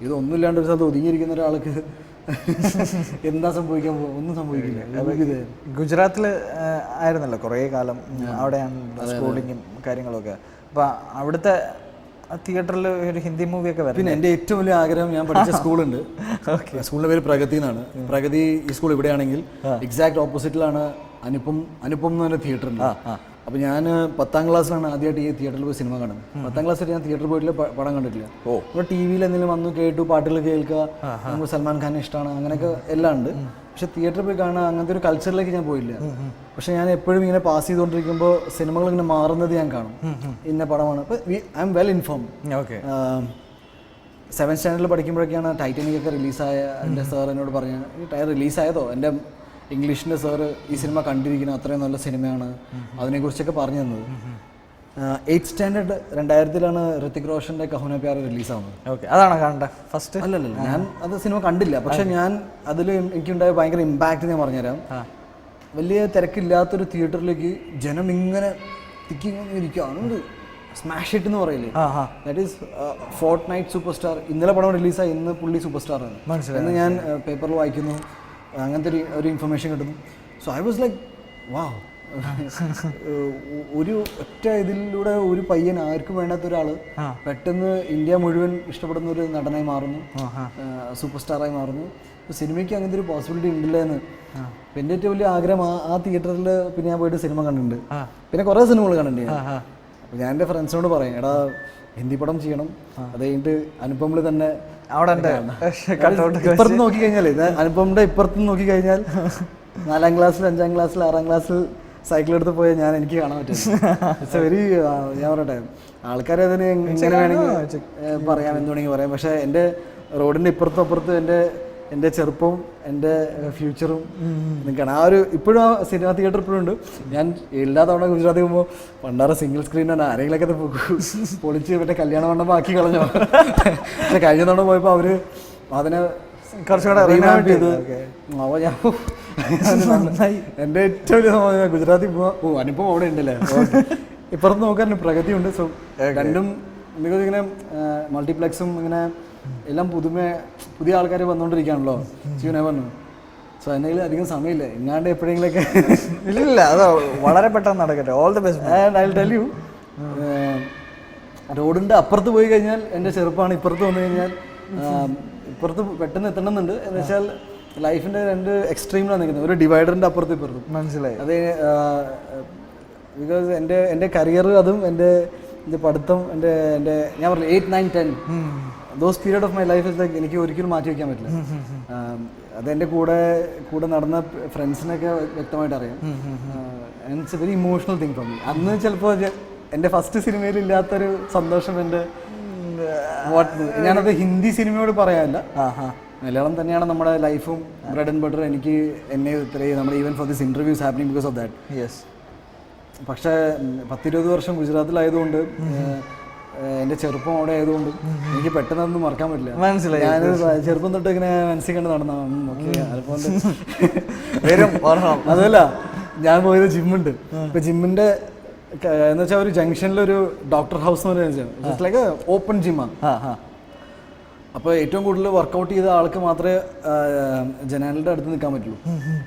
ഇതൊന്നുമില്ലാണ്ട് ഒരു സ്ഥലത്ത് ഒതുങ്ങിയിരിക്കുന്ന ഒരാൾക്ക് എന്താ സംഭവിക്കാൻ പോകും? ഒന്നും സംഭവിക്കില്ല. ഗുജറാത്തിൽ ആയിരുന്നല്ലോ കുറേ കാലം, അവിടെയാണ് സ്കൂളിങ്ങും കാര്യങ്ങളൊക്കെ. അപ്പോൾ അവിടുത്തെ തിയേറ്ററിൽ ഒരു ഹിന്ദി മൂവിയൊക്കെ വരും. പിന്നെ എൻ്റെ ഏറ്റവും വലിയ ആഗ്രഹം, ഞാൻ പഠിച്ച സ്കൂളുണ്ട്, സ്കൂളിൻ്റെ പേര് പ്രഗതി എന്നാണ്. പ്രഗതി ഈ സ്കൂൾ ഇവിടെയാണെങ്കിൽ എക്സാക്ട് ഓപ്പോസിറ്റിലാണ് അനുപം എന്ന് പറഞ്ഞ തിയേറ്റർ ഉണ്ട്. അപ്പോൾ ഞാൻ 10ാം ക്ലാസ്സിലാണ് ആദ്യമായിട്ട് ഈ തിയേറ്ററിൽ പോയി സിനിമ കാണുന്നത്. 10ാം ക്ലാസ്സിൽ ഞാൻ തിയേറ്ററിൽ പോയിട്ടില്ല, പടം കണ്ടിട്ടില്ല. അപ്പോൾ ടി വിയിൽ എന്തെങ്കിലും വന്നു കേട്ടു, പാട്ടുകൾ കേൾക്കുക, നമുക്ക് സൽമാൻ ഖാൻ ഇഷ്ടമാണ്, അങ്ങനെയൊക്കെ എല്ലാം ഉണ്ട്. പക്ഷെ തിയേറ്ററിൽ പോയി കാണുക അങ്ങനത്തെ ഒരു കൾച്ചറിലേക്ക് ഞാൻ പോയില്ല. പക്ഷെ ഞാൻ എപ്പോഴും ഇങ്ങനെ പാസ് ചെയ്തുകൊണ്ടിരിക്കുമ്പോൾ സിനിമകൾ ഇങ്ങനെ മാറുന്നത് ഞാൻ കാണും. ഇന്ന പടമാണ്. അപ്പോൾ I'm well inform. Okay. 7th സ്റ്റാൻഡേർഡിൽ പഠിക്കുമ്പോഴൊക്കെയാണ് ടൈറ്റാനിക് ഒക്കെ റിലീസായ. എൻ്റെ സാർ എന്നോട് പറഞ്ഞു, ഈ ടയർ റിലീസായതോ, എൻ്റെ ഇംഗ്ലീഷിൻ്റെ സാറ് ഈ സിനിമ കണ്ടിരിക്കുന്നത് അത്രയും നല്ല സിനിമയാണ്, അതിനെക്കുറിച്ചൊക്കെ പറഞ്ഞു തന്നത്. 8th സ്റ്റാൻഡേർഡ് 2000-ലാണ് ഋത്തിക് റോഷൻ്റെ കഹുന പ്യാർ റിലീസാവുന്നത്. ഓക്കെ. അതാണ് കാണേണ്ടത് ഫസ്റ്റ്? അല്ലല്ല, ഞാൻ അത് സിനിമ കണ്ടില്ല. പക്ഷെ ഞാൻ അതിൽ എനിക്കുണ്ടായ ഭയങ്കര ഇമ്പാക്റ്റ് ഞാൻ പറഞ്ഞുതരാം. വലിയ തിരക്കില്ലാത്തൊരു തിയേറ്ററിലേക്ക് ജനം ഇങ്ങനെ തിക്കിരിക്കുകയാണ്. സ്മാഷ് ഹിറ്റ് എന്ന് പറയില്ലേ, that is Fortnite super star. ഇന്നലെ പടം റിലീസായി, ഇന്ന് പുള്ളി സൂപ്പർ സ്റ്റാറാണ് എന്ന് ഞാൻ പേപ്പറിൽ വായിക്കുന്നു. അങ്ങനത്തെ ഒരു ഇൻഫർമേഷൻ കിട്ടുന്നു. So I was like wow. ഒരു ഒറ്റ ഇതിലൂടെ ഒരു പയ്യൻ, ആർക്കും വേണ്ടാത്ത ഒരാൾ പെട്ടെന്ന് ഇന്ത്യ മുഴുവൻ ഇഷ്ടപ്പെടുന്ന ഒരു നടനായി മാറുന്നു, സൂപ്പർ സ്റ്റാറായി മാറുന്നു. സിനിമയ്ക്ക് അങ്ങനത്തെ ഒരു പോസിബിലിറ്റി ഉണ്ടല്ലോ എന്ന്. എൻ്റെ ഏറ്റവും വലിയ ആഗ്രഹം ആ തിയേറ്ററിൽ പിന്നെ ഞാൻ പോയിട്ട് സിനിമ കണ്ടിട്ടുണ്ട്. പിന്നെ കുറേ സിനിമകൾ കണ്ടിട്ടുണ്ട്. അപ്പോൾ ഞാൻ എൻ്റെ ഫ്രണ്ട്സിനോട് പറയും, എടാ ഹിന്ദി പടം ചെയ്യണം. അത് കഴിഞ്ഞിട്ട് അനുപമിൽ തന്നെ അവിടെ ഇപ്പുറത്ത് നോക്കിക്കഴിഞ്ഞാൽ, അനുപമിൻ്റെ ഇപ്പുറത്ത് നോക്കിക്കഴിഞ്ഞാൽ 4ാം ക്ലാസ്സിൽ 5ാം ക്ലാസ്സിൽ 6ാം ക്ലാസ്സിൽ സൈക്കിൾ എടുത്ത് പോയാൽ എനിക്ക് കാണാൻ പറ്റും. ഇറ്റ്സ് വെരി, ഞാൻ പറയട്ടെ, ആൾക്കാരെ അതിന് എങ്ങനെ വേണമെങ്കിൽ പറയാം, എന്ത് വേണമെങ്കിൽ പറയാം. പക്ഷേ എൻ്റെ റോഡിൻ്റെ ഇപ്പുറത്തും അപ്പുറത്തും എൻ്റെ ചെറുപ്പവും എൻ്റെ ഫ്യൂച്ചറും നിൽക്കണം. ആ ഒരു ഇപ്പോഴും ആ സിനിമ തിയേറ്റർ ഇപ്പോഴും ഉണ്ട്. ഞാൻ എല്ലാ തവണ ഗുജറാത്തിൽ പോകുമ്പോൾ പണ്ടാറ് സിംഗിൾ സ്ക്രീനാണ്, ആരെങ്കിലൊക്കെ പൊളിച്ച് മറ്റേ കല്യാണ മണ്ഡപം ആക്കി കളഞ്ഞു. പക്ഷെ കഴിഞ്ഞ തവണ പോയപ്പോൾ അവർ അതിനെ കുറച്ചുകൂടെ റീമാപ്പ് ചെയ്ത്. അപ്പോൾ ഞാൻ എൻ്റെ ഏറ്റവും വലിയ സമാധാനം ഗുജറാത്തിൽ പോവാ. അനുപം അവിടെ ഉണ്ടല്ലേ, ഇപ്പുറത്ത് നോക്കാൻ പ്രഗതിയുണ്ട്. സോ രണ്ടും ബിക്കോസ് ഇങ്ങനെ മൾട്ടിപ്ലെക്സും ഇങ്ങനെ എല്ലാം പുതിയ ആൾക്കാർ വന്നുകൊണ്ടിരിക്കുകയാണല്ലോ. പറഞ്ഞു. സോ എന്തെങ്കിലും അധികം സമയമില്ല, എങ്ങാണ്ട് എപ്പോഴെങ്കിലൊക്കെ. ഇല്ല, അത് വളരെ പെട്ടെന്ന് നടക്കട്ടെ. All the best. And I will tell you, റോഡിൻ്റെ അപ്പുറത്ത് പോയി കഴിഞ്ഞാൽ എൻ്റെ ചെറുപ്പമാണ്, ഇപ്പുറത്ത് വന്നു കഴിഞ്ഞാൽ ഇപ്പുറത്ത് പെട്ടെന്ന് എത്തണമെന്നുണ്ട്. എന്ന് വെച്ചാൽ ലൈഫിൻ്റെ 2 എക്സ്ട്രീമിലാണ് നിൽക്കുന്നത്, ഒരു ഡിവൈഡറിൻ്റെ അപ്പുറത്ത് ഇപ്പുറത്തും. മനസ്സിലായി. അത് ബിക്കോസ് എൻ്റെ കരിയർ, അതും എൻ്റെ പഠിത്തം, എൻ്റെ ഞാൻ പറഞ്ഞു 8, 9, 10 those period of my life is like എനിക്ക് ഒരിക്കലും മാറ്റി വയ്ക്കാൻ പറ്റില്ല. അതെൻ്റെ കൂടെ നടന്ന ഫ്രണ്ട്സിനൊക്കെ വ്യക്തമായിട്ട് അറിയാം. It's A very emotional thing for me. അന്ന് ചിലപ്പോൾ എൻ്റെ ഫസ്റ്റ് സിനിമയിൽ ഇല്ലാത്തൊരു സന്തോഷം എൻ്റെ ഞാനത് ഹിന്ദി സിനിമയോട് പറയാനില്ല, മലയാളം തന്നെയാണ് നമ്മുടെ ലൈഫും ബ്രെഡ് ആൻഡ് ബട്ടർ. എന്നെ ഇത്രയും നമ്മുടെ even for this interviews happening because of that. Yes. പക്ഷേ 10-20 വർഷം ഗുജറാത്തിലായതുകൊണ്ട്, എൻ്റെ ചെറുപ്പം അവിടെ ആയതുകൊണ്ട് എനിക്ക് പെട്ടെന്ന് അതൊന്നും മറക്കാൻ പറ്റില്ല. മനസ്സിലായി. ഞാൻ ചെറുപ്പം തൊട്ട് ഇങ്ങനെ മനസ്സിൽ കണ്ട് നടന്ന അതല്ല, ഞാൻ പോയത് ജിമ്മുണ്ട്. ഇപ്പം ജിമ്മിൻ്റെ എന്ന് വെച്ചാൽ ഒരു ജംഗ്ഷനിലൊരു ഡോക്ടർ ഹൗസ് എന്ന് പറയുന്നത് ലൈക്ക് ഓപ്പൺ ജിമ്മാണ്. അപ്പോൾ ഏറ്റവും കൂടുതൽ വർക്കൗട്ട് ചെയ്ത ആൾക്ക് മാത്രമേ ജനാലിൻ്റെ അടുത്ത് നിൽക്കാൻ പറ്റുള്ളൂ.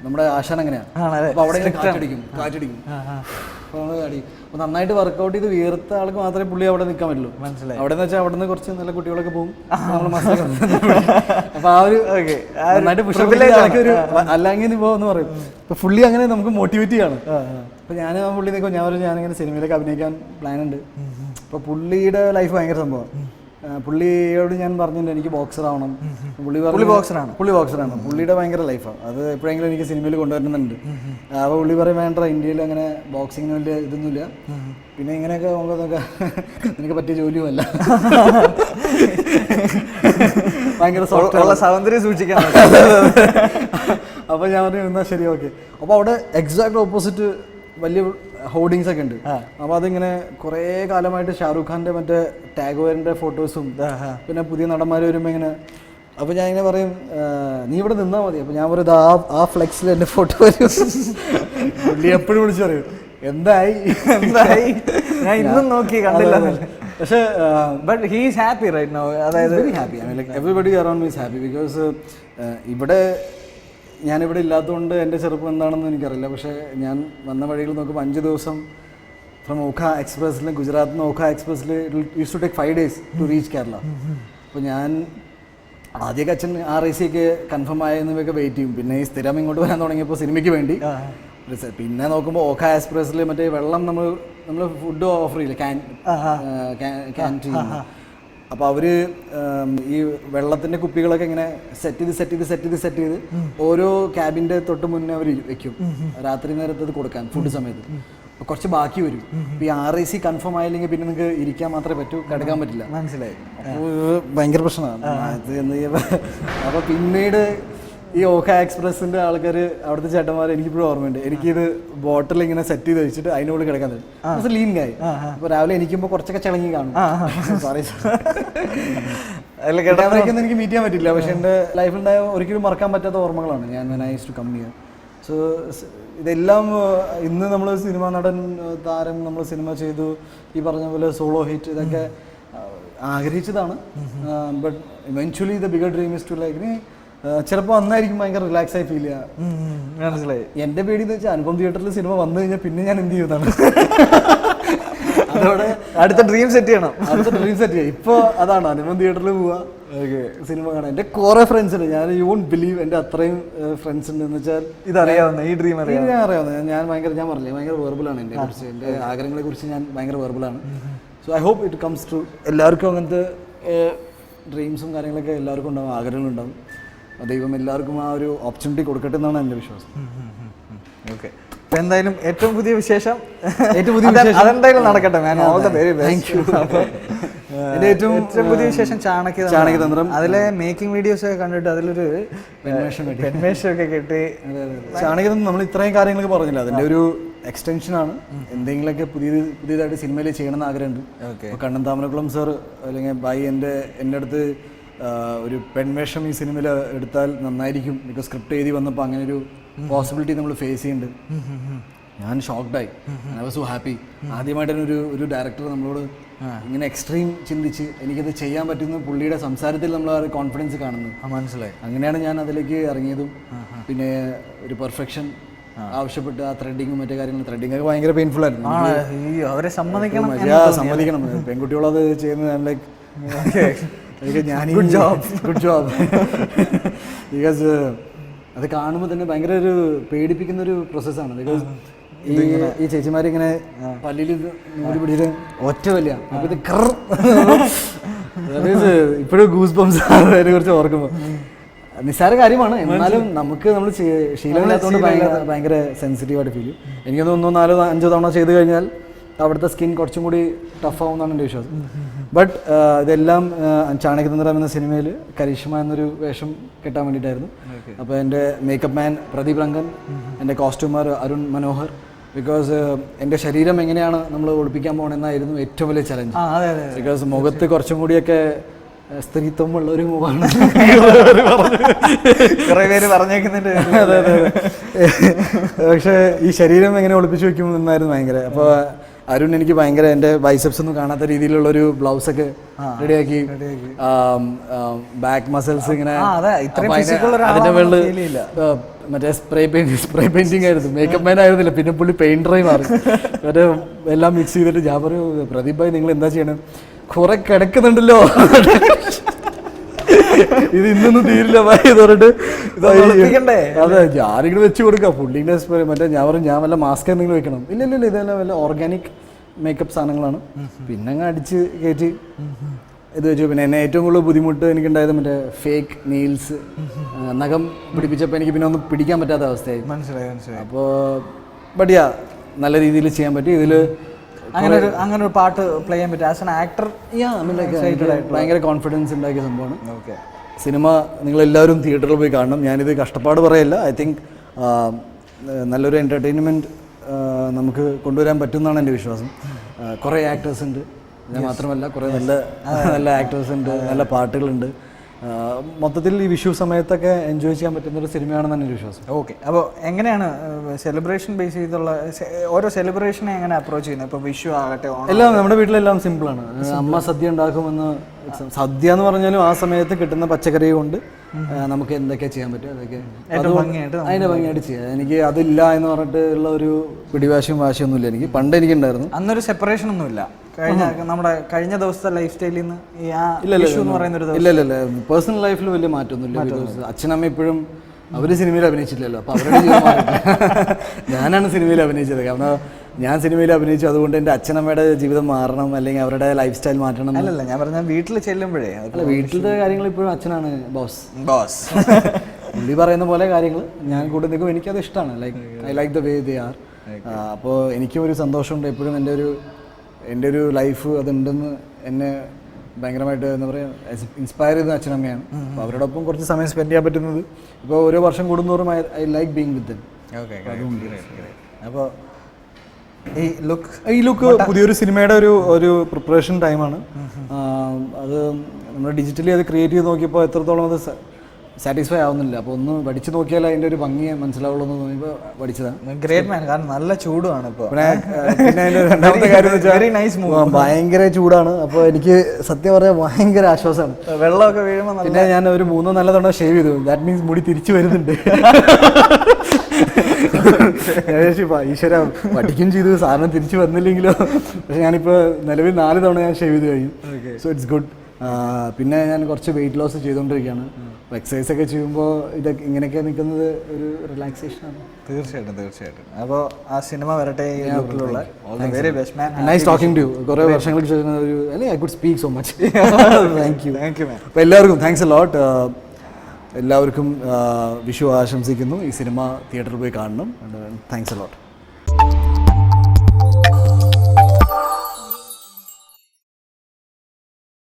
നമ്മുടെ ആശാൻ അങ്ങനെയാണ്. അപ്പോൾ അവിടെ കാറ്റടിക്കും. അപ്പോൾ നന്നായിട്ട് വർക്കൗട്ട് ചെയ്ത് വീർത്ത ആൾക്ക് മാത്രമേ പുള്ളി അവിടെ നിൽക്കാൻ പറ്റുള്ളൂ. മനസ്സിലായി. അവിടെ നിന്ന് വെച്ചാൽ അവിടെ നിന്ന് കുറച്ച് നല്ല കുട്ടികളൊക്കെ പോകും. അപ്പോൾ ആ ഒരു നന്നായിട്ട് പുഷപ്പിലേക്ക് അല്ലെങ്കിൽ പോകുമെന്ന് പറയും. അപ്പോൾ പുള്ളി അങ്ങനെ നമുക്ക് മോട്ടിവേറ്റ് ചെയ്യാണ്. അപ്പോൾ ഞാൻ പുള്ളി നിൽക്കും, ഞാനിങ്ങനെ സിനിമയിലേക്ക് അഭിനയിക്കാൻ പ്ലാൻ ഉണ്ട്. അപ്പോൾ പുള്ളിയുടെ ലൈഫ് ഭയങ്കര സംഭവമാണ്. പുള്ളിയോട് ഞാൻ പറഞ്ഞിട്ടുണ്ട് എനിക്ക് ബോക്സർ ആവണം. പുള്ളി ബോക്സറാണ്. പുള്ളിയുടെ ഭയങ്കര ലൈഫാണ് അത്. എപ്പോഴെങ്കിലും എനിക്ക് സിനിമയിൽ കൊണ്ടുവരുന്നുണ്ട്. അപ്പോൾ പുള്ളി പറയും വേണ്ട, ഇന്ത്യയിൽ അങ്ങനെ ബോക്സിങ്ങിന് വലിയ ഇതൊന്നുമില്ല, പിന്നെ ഇങ്ങനെയൊക്കെ നോക്കുന്നതൊക്കെ നിനക്ക് പറ്റിയ ജോലിയുമല്ല, ഭയങ്കര സൗന്ദര്യം സൂക്ഷിക്കാൻ. അപ്പോൾ ഞാൻ പറഞ്ഞു എന്നാൽ ശരി, ഓക്കെ. അപ്പോൾ അവിടെ എക്സാക്ട് ഓപ്പോസിറ്റ് വലിയ ഹോർഡിങ്സ് ഒക്കെ ഉണ്ട്. അപ്പോൾ അതിങ്ങനെ കുറേ കാലമായിട്ട് ഷാറൂഖ് ഖാൻ്റെ മറ്റേ ടാഗോറിൻ്റെ ഫോട്ടോസും പിന്നെ പുതിയ നടന്മാർ വരുമ്പോൾ ഇങ്ങനെ അപ്പോൾ ഞാൻ ഇങ്ങനെ പറയും നീ ഇവിടെ നിന്നാൽ മതി. അപ്പോൾ ഞാൻ പറയും ആ ഫ്ലെക്സിൽ എൻ്റെ ഫോട്ടോ വരും. പുള്ളി എപ്പോഴും വിളിച്ചു പറയും എന്തായി ഞാൻ ഇന്നും നോക്കി കണ്ടില്ല. പക്ഷേ but he is happy right now. അതായത് very happy. I mean like everybody around me is happy because ഇവിടെ ഞാനിവിടെ ഇല്ലാത്തതുകൊണ്ട് എൻ്റെ ചെറുപ്പം എന്താണെന്ന് എനിക്കറിയില്ല. പക്ഷേ ഞാൻ വന്ന വഴികൾ നോക്കുമ്പോൾ 5 ദിവസം ഫ്രം ഓഖ എക്സ്പ്രസ്സിൽ ഗുജറാത്തിൽ നിന്ന് ഓഖ എക്സ്പ്രസ്സിൽ use to take 5 days to reach Kerala. അപ്പോൾ ഞാൻ ആദ്യമൊക്കെ അച്ഛൻ RIC ഒക്കെ കൺഫേം ആയെന്നൊക്കെ വെയിറ്റ് ചെയ്യും. പിന്നെ ഈ സ്ഥിരം ഇങ്ങോട്ട് വരാൻ തുടങ്ങിയപ്പോൾ സിനിമയ്ക്ക് വേണ്ടി. പിന്നെ നോക്കുമ്പോൾ ഓഖ എക്സ്പ്രസ്സിൽ മറ്റേ വെള്ളം നമ്മൾ ഫുഡ് ഓഫർ ചെയ്യില്ല ക്യാൻറ്റീൻ. അപ്പോൾ അവർ ഈ വെള്ളത്തിൻ്റെ കുപ്പികളൊക്കെ ഇങ്ങനെ സെറ്റ് ചെയ്ത് ഓരോ ക്യാബിൻ്റെ തൊട്ട് മുന്നേ അവർ വെക്കും രാത്രി നേരത്ത് അത് കൊടുക്കാൻ ഫുഡ് സമയത്ത്. അപ്പോൾ കുറച്ച് ബാക്കി വരും. ഇപ്പോൾ ഈ RIC കൺഫേം ആയില്ലെങ്കിൽ പിന്നെ നിങ്ങൾക്ക് ഇരിക്കാൻ മാത്രമേ പറ്റൂ, കിടക്കാൻ പറ്റില്ല. മനസ്സിലായി. അപ്പോൾ ഭയങ്കര പ്രശ്നമാണ്. അപ്പോൾ പിന്നീട് ഈ ഓഖ എക്സ്പ്രസിൻ്റെ ആൾക്കാർ അവിടുത്തെ ചേട്ടന്മാർ എനിക്കിപ്പോഴും ഓർമ്മയുണ്ട്. എനിക്കിത് ബോട്ടിൽ ഇങ്ങനെ സെറ്റ് ചെയ്ത് വെച്ചിട്ട് അതിനോട് കിടക്കാൻ തരും. ലീൻ കായി. അപ്പോൾ രാവിലെ എനിക്കുമ്പോൾ കുറച്ചൊക്കെ ചിളങ്ങി കാണും. സോറി കിടന്നൊന്നും എനിക്ക് മീറ്റ് ചെയ്യാൻ പറ്റില്ല. പക്ഷേ എൻ്റെ ലൈഫിലുണ്ടായ ഒരിക്കലും മറക്കാൻ പറ്റാത്ത ഓർമ്മകളാണ് ഞാൻ nice to come here. So ഇതെല്ലാം ഇന്ന് നമ്മൾ സിനിമ നടൻ താരം നമ്മൾ സിനിമ ചെയ്തു, ഈ പറഞ്ഞ പോലെ സോളോ ഹിറ്റ്, ഇതൊക്കെ ആഗ്രഹിച്ചതാണ്. But eventually the bigger dream is to like ചിലപ്പോൾ അന്നായിരിക്കും ഭയങ്കര റിലാക്സ് ആയി ഫീൽ ചെയ്യുക. മനസ്സിലായി. എൻ്റെ പേടി എന്ന് വെച്ചാൽ അനുപം തിയേറ്ററിൽ സിനിമ വന്നു കഴിഞ്ഞാൽ പിന്നെ ഞാൻ എന്ത് ചെയ്യുന്നതാണ്. അതോടെ അടുത്ത ഡ്രീം സെറ്റ് ചെയ്യണം. ഇപ്പോൾ അതാണ് അനുപം തിയേറ്ററിൽ പോവുക, സിനിമ കാണാൻ. എൻ്റെ കുറേ ഫ്രണ്ട്സ് ഉണ്ട്. ഞാൻ യു വോണ്ട് ബിലീവ് എൻ്റെ അത്രയും ഫ്രണ്ട്സ് ഉണ്ട്. എന്ന് വെച്ചാൽ ഇതറിയാവുന്ന ഈ ഡ്രീം ഞാൻ അറിയാവുന്നത് ഞാൻ പറഞ്ഞില്ലേ ഭയങ്കര വെർബലാണ് എൻ്റെ കുറിച്ച്, എൻ്റെ ആഗ്രഹങ്ങളെ കുറിച്ച് ഞാൻ ഭയങ്കര വെർബലാണ്. So I hope it comes true. എല്ലാവർക്കും അങ്ങനത്തെ ഡ്രീംസും കാര്യങ്ങളൊക്കെ എല്ലാവർക്കും ഉണ്ടാവും, ആഗ്രഹങ്ങളുണ്ടാവും. ദൈവം എല്ലാവർക്കും ആ ഒരു ഓപ്പർച്യൂണിറ്റി കൊടുക്കട്ടെ എന്നാണ് എൻ്റെ വിശ്വാസം. ഓക്കെ. അപ്പോൾ എന്തായാലും ഏറ്റവും പുതിയ വിശേഷം അതെന്തായാലും നടക്കട്ടെ. ഞാൻ ഓൾ ദ വെരി ബെസ്റ്റ്. ഏറ്റവും പുതിയ വിശേഷം ചാണക്യതന്ത്രം. അതിലെ മേക്കിംഗ് വീഡിയോസ് ഒക്കെ കണ്ടിട്ട് അതിലൊരു പെൺവേഷമൊക്കെ കിട്ടി. ചാണക്യതന്ത്രം നമ്മൾ ഇത്രയും കാര്യങ്ങളൊക്കെ പറഞ്ഞില്ല, അതിൻ്റെ ഒരു എക്സ്റ്റൻഷനാണ്. എന്തെങ്കിലുമൊക്കെ പുതിയതായിട്ട് സിനിമയിൽ ചെയ്യണമെന്ന് ആഗ്രഹമുണ്ട്. ഇപ്പോൾ കണ്ണൻ താമരക്കുളം സാർ അല്ലെങ്കിൽ ബൈ എൻ്റെ അടുത്ത് ഒരു പെൺവേഷം ഈ സിനിമയിൽ എടുത്താൽ നന്നായിരിക്കും, ബിക്കോസ് സ്ക്രിപ്റ്റ് എഴുതി വന്നപ്പോൾ അങ്ങനെ ഒരു പോസിബിലിറ്റി നമ്മൾ ഫേസ് ചെയ്യുന്നുണ്ട്. ഞാൻ ഷോക്ക്ഡായി. I was so happy. ആദ്യമായിട്ട് തന്നെ ഒരു ഡയറക്ടർ നമ്മളോട് ഇങ്ങനെ എക്സ്ട്രീം ചിന്തിച്ച് എനിക്കത് ചെയ്യാൻ പറ്റുന്ന പുള്ളിയുടെ സംസാരത്തിൽ നമ്മൾ ആ ഒരു കോൺഫിഡൻസ് കാണുന്നത്. മനസ്സിലായി. അങ്ങനെയാണ് ഞാൻ അതിലേക്ക് ഇറങ്ങിയതും. പിന്നെ ഒരു പെർഫെക്ഷൻ ആവശ്യപ്പെട്ട് ആ ത്രെഡിങ്ങും മറ്റേ കാര്യങ്ങളും, ത്രെഡിങ് ഒക്കെ ഭയങ്കര പെയിൻഫുൾ ആയിരുന്നു. അവരെ സമ്മതിക്കണം. പെൺകുട്ടികളത് ചെയ്യുന്നത് ലൈക്ക് ഞാൻ ഗുഡ് ജോബ് ബിക്കോസ് അത് കാണുമ്പോൾ തന്നെ ഭയങ്കര ഒരു പേടിപ്പിക്കുന്ന ഒരു പ്രോസസ്സാണ്. ബിക്കോസ് ഈ ചേച്ചിമാരിങ്ങനെ പല്ലിൽ നൂല് പിടിച്ചിട്ട് ഒറ്റ വലിയ അപ്പോൾ ഇത് ഇപ്പോഴും ഗൂസ് ബംസ് അതിനെ കുറിച്ച് ഓർക്കുമ്പോൾ നിസ്സാര കാര്യമാണ്. എന്നാലും നമ്മൾ ശീലമില്ലാത്തതുകൊണ്ട് ഭയങ്കര സെൻസിറ്റീവായിട്ട് ഫീൽ ചെയ്യും. എനിക്കൊന്ന് 1, 4, 5 തവണ ചെയ്ത് കഴിഞ്ഞാൽ അവിടുത്തെ സ്കിൻ കുറച്ചും കൂടി ടഫാവും എന്നാണ് എൻ്റെ വിശ്വാസം. ബട്ട് ഇതെല്ലാം ചാണക്യതന്ത്രം എന്ന സിനിമയിൽ കരിഷ്മ എന്നൊരു വേഷം കിട്ടാൻ വേണ്ടിയിട്ടായിരുന്നു. അപ്പോൾ എൻ്റെ മേക്കപ്പ് മാൻ പ്രദീപ് രംഗൻ, എൻ്റെ കോസ്റ്റ്യൂമർ അരുൺ മനോഹർ. ബിക്കോസ് എൻ്റെ ശരീരം എങ്ങനെയാണ് നമ്മൾ ഒളിപ്പിക്കാൻ പോകണമെന്നായിരുന്നു ഏറ്റവും വലിയ ചലഞ്ച്. ബിക്കോസ് മുഖത്ത് കുറച്ചും കൂടിയൊക്കെ സ്ത്രീത്വമുള്ള ഒരു മുഖമാണ് കുറേ പേര് പറഞ്ഞേക്കുന്നുണ്ട്. അതെ. പക്ഷേ ഈ ശരീരം എങ്ങനെ ഒളിപ്പിച്ച് വെക്കുമെന്നായിരുന്നു ഭയങ്കര. അപ്പോൾ അരുൺ എനിക്ക് ഭയങ്കര എൻ്റെ ബൈസെപ്സ് ഒന്നും കാണാത്ത രീതിയിലുള്ളൊരു ബ്ലൗസൊക്കെ റെഡിയാക്കി, ബാക്ക് മസിൽസ് ഇങ്ങനെ അതിൻ്റെ മുകളിൽ മറ്റേ സ്പ്രേ പെയിന്റിങ് ആയിരുന്നു. മേക്കപ്പ് മാൻ ആയിരുന്നില്ല, പിന്നെ പുള്ളി പെയിന്ററായി മാറി. മറ്റേ എല്ലാം മിക്സ് ചെയ്തിട്ട് ഞാൻ പറയും, പ്രദീപ് ഭായി നിങ്ങൾ എന്താ ചെയ്യണം, കുറെ കിടക്കുന്നുണ്ടല്ലോ, ഇത് ഇന്നൊന്നും തീരില്ല ഭായി പറഞ്ഞിട്ട്. അതെ, ഞാനിങ്ങനെ വെച്ച് കൊടുക്കാം പുള്ളിൻ്റെ മറ്റേ ഞാൻ പറയും ഞാൻ വല്ല മാസ്ക് എന്തെങ്കിലും വെക്കണം. ഇല്ല ഇതെല്ലാം വല്ല ഓർഗാനിക് മേക്കപ്പ് സാധനങ്ങളാണ്. പിന്നെ അങ്ങ് അടിച്ച് കയറ്റി ഇത് വെച്ചു. പിന്നെ എന്നെ ഏറ്റവും കൂടുതൽ ബുദ്ധിമുട്ട് എനിക്കുണ്ടായത് മറ്റേ ഫേക്ക് നെയിൽസ്, നഖം പിടിപ്പിച്ചപ്പോൾ എനിക്ക് പിന്നെ ഒന്നും പിടിക്കാൻ പറ്റാത്ത അവസ്ഥയായി. മനസ്സിലായി. അപ്പോൾ ബട്ട് നല്ല രീതിയിൽ ചെയ്യാൻ പറ്റി. ഇതിൽ അങ്ങനെ ഒരു പാട്ട് പ്ലേ ചെയ്യാൻ പറ്റും ആസ് ആൻ ആക്ടർ. ഭയങ്കര കോൺഫിഡൻസ് ഉണ്ടാക്കിയ സംഭവമാണ്. ഓക്കെ, സിനിമ നിങ്ങളെല്ലാവരും തിയേറ്ററിൽ പോയി കാണണം. ഞാനിത് കഷ്ടപ്പാട് പറയല്ല. ഐ തിങ്ക് നല്ലൊരു എൻ്റർടൈൻമെൻറ്റ് നമുക്ക് കൊണ്ടുവരാൻ പറ്റുമെന്നാണ് എൻ്റെ വിശ്വാസം. കുറേ ആക്ടേഴ്സ് ഉണ്ട്, ഞാൻ മാത്രമല്ല കുറേ നല്ല ആക്ടേഴ്സ് ഉണ്ട്, നല്ല പാട്ടുകളുണ്ട്. മൊത്തത്തിൽ ഈ വിഷു സമയത്തൊക്കെ എൻജോയ് ചെയ്യാൻ പറ്റുന്ന ഒരു സിനിമയാണെന്ന് തന്നെ ഒരു വിശ്വാസം. ഓക്കെ, അപ്പോൾ എങ്ങനെയാണ് സെലിബ്രേഷൻ ബേസ് ചെയ്തുള്ള ഓരോ സെലിബ്രേഷനെ എങ്ങനെ അപ്രോച്ച് ചെയ്യുന്നത്? ഇപ്പോൾ വിഷു ആകട്ടെ, എല്ലാം നമ്മുടെ വീട്ടിലെല്ലാം സിമ്പിളാണ്. അമ്മ സദ്യ ഉണ്ടാക്കുമെന്ന്, സദ്യ എന്ന് പറഞ്ഞാലും ആ സമയത്ത് കിട്ടുന്ന പച്ചക്കറി കൊണ്ട് നമുക്ക് എന്തൊക്കെ ചെയ്യാൻ പറ്റും അതൊക്കെ അതിൻ്റെ ഭംഗിയായിട്ട് ചെയ്യാം. എനിക്ക് അതില്ല എന്ന് പറഞ്ഞിട്ടുള്ള ഒരു പിടിവാശിയും വാശിയൊന്നുമില്ല. എനിക്ക് പണ്ട് എനിക്കുണ്ടായിരുന്നു. അന്നൊരു സെപ്പറേഷൻ ഒന്നുമില്ല നമ്മുടെ കഴിഞ്ഞ ദിവസത്തെ ലൈഫ് സ്റ്റൈലിൽ നിന്ന് എന്ന് പറയുന്ന ഒരു ഇല്ല പേഴ്സണൽ ലൈഫിൽ വലിയ മാറ്റമൊന്നുമില്ല. അച്ഛനമ്മ ഇപ്പോഴും അവർ സിനിമയിൽ അഭിനയിച്ചില്ലല്ലോ, അപ്പോൾ അവരുടെ ഞാനാണ് സിനിമയിൽ അഭിനയിച്ചത്. കാരണം ഞാൻ സിനിമയിൽ അഭിനയിച്ചു, അതുകൊണ്ട് എൻ്റെ അച്ഛനമ്മയുടെ ജീവിതം മാറണം അല്ലെങ്കിൽ അവരുടെ ലൈഫ് സ്റ്റൈൽ മാറ്റണം. അല്ലല്ല, ഞാൻ പറഞ്ഞ വീട്ടിൽ ചെല്ലുമ്പോഴേ അല്ല, വീട്ടിലത്തെ കാര്യങ്ങൾ ഇപ്പോഴും അച്ഛനാണ് ബോസ്. പുള്ളി പറയുന്ന പോലെ കാര്യങ്ങൾ ഞാൻ കൂടെ നിൽക്കും. എനിക്കത് ഇഷ്ടമാണ്. I like the way they are. അപ്പോൾ എനിക്കും ഒരു സന്തോഷമുണ്ട്. എപ്പോഴും എൻ്റെ ഒരു ലൈഫ് അതുണ്ടെന്ന് എന്നെ ഭയങ്കരമായിട്ട് എന്താ പറയുക ഇൻസ്പയർ ചെയ്ത അച്ഛനമ്മയാണ്. അപ്പോൾ അവരോടൊപ്പം കുറച്ച് സമയം സ്പെൻഡ് ചെയ്യാൻ പറ്റുന്നത് ഇപ്പോൾ ഓരോ വർഷം കൂടുന്തോറും I like being with dum. അപ്പോൾ ഈ ലുക്ക് പുതിയൊരു സിനിമയുടെ ഒരു പ്രിപ്പറേഷൻ ടൈമാണ്. അത് നമ്മൾ ഡിജിറ്റലി അത് ക്രിയേറ്റ് ചെയ്ത് നോക്കിയപ്പോൾ എത്രത്തോളം അത് സാറ്റിസ്ഫൈ ആവുന്നില്ല. അപ്പോൾ ഒന്ന് പഠിച്ചു നോക്കിയാൽ അതിൻ്റെ ഒരു ഭംഗി മനസ്സിലാവുള്ളൂ എന്ന് തോന്നിയപ്പോൾ പഠിച്ചതാണ്. ഗ്രേറ്റ് മാൻ, കാരണം നല്ല ചൂടുമാണ് ഇപ്പോൾ. പിന്നെ അതിൻ്റെ രണ്ടാമത്തെ കാര്യം എന്ന് വെച്ചാൽ ഭയങ്കര ചൂടാണ്. അപ്പോൾ എനിക്ക് സത്യം പറയാൻ ഭയങ്കര ആശ്വാസമാണ്. വെള്ളമൊക്കെ വീഴുമ്പോൾ പിന്നെ ഞാൻ ഒരു 3-4 തവണ ഷേവ് ചെയ്തു. ദാറ്റ് മീൻസ് മുടി തിരിച്ചു വരുന്നുണ്ട്. ഈശ്വര പഠിക്കുകയും ചെയ്തു, സാധനം തിരിച്ചു വന്നില്ലെങ്കിലോ. പക്ഷെ ഞാനിപ്പോൾ നിലവിൽ 4 തവണ ഞാൻ ഷേവ് ചെയ്ത് കഴിഞ്ഞു. So it's good. പിന്നെ ഞാൻ കുറച്ച് വെയിറ്റ് ലോസ് ചെയ്തുകൊണ്ടിരിക്കുകയാണ്. എക്സസൈസ് ഒക്കെ ചെയ്യുമ്പോൾ ഇതൊക്കെ ഇങ്ങനെയൊക്കെ നിൽക്കുന്നത് ഒരു റിലാക്സേഷനാണ്. തീർച്ചയായിട്ടും. അപ്പോൾ ആ സിനിമ വരട്ടെ. Very best man. Nice talking to you. കുറേ വർഷങ്ങൾക്ക് ശേഷം I could speak so much. Thank you man. അപ്പോൾ എല്ലാവർക്കും താങ്ക്സ് എ ലോട്ട്. എല്ലാവർക്കും വിഷു ആശംസിക്കുന്നു. ഈ സിനിമ തിയേറ്ററിൽ പോയി കാണണം. Thanks a lot.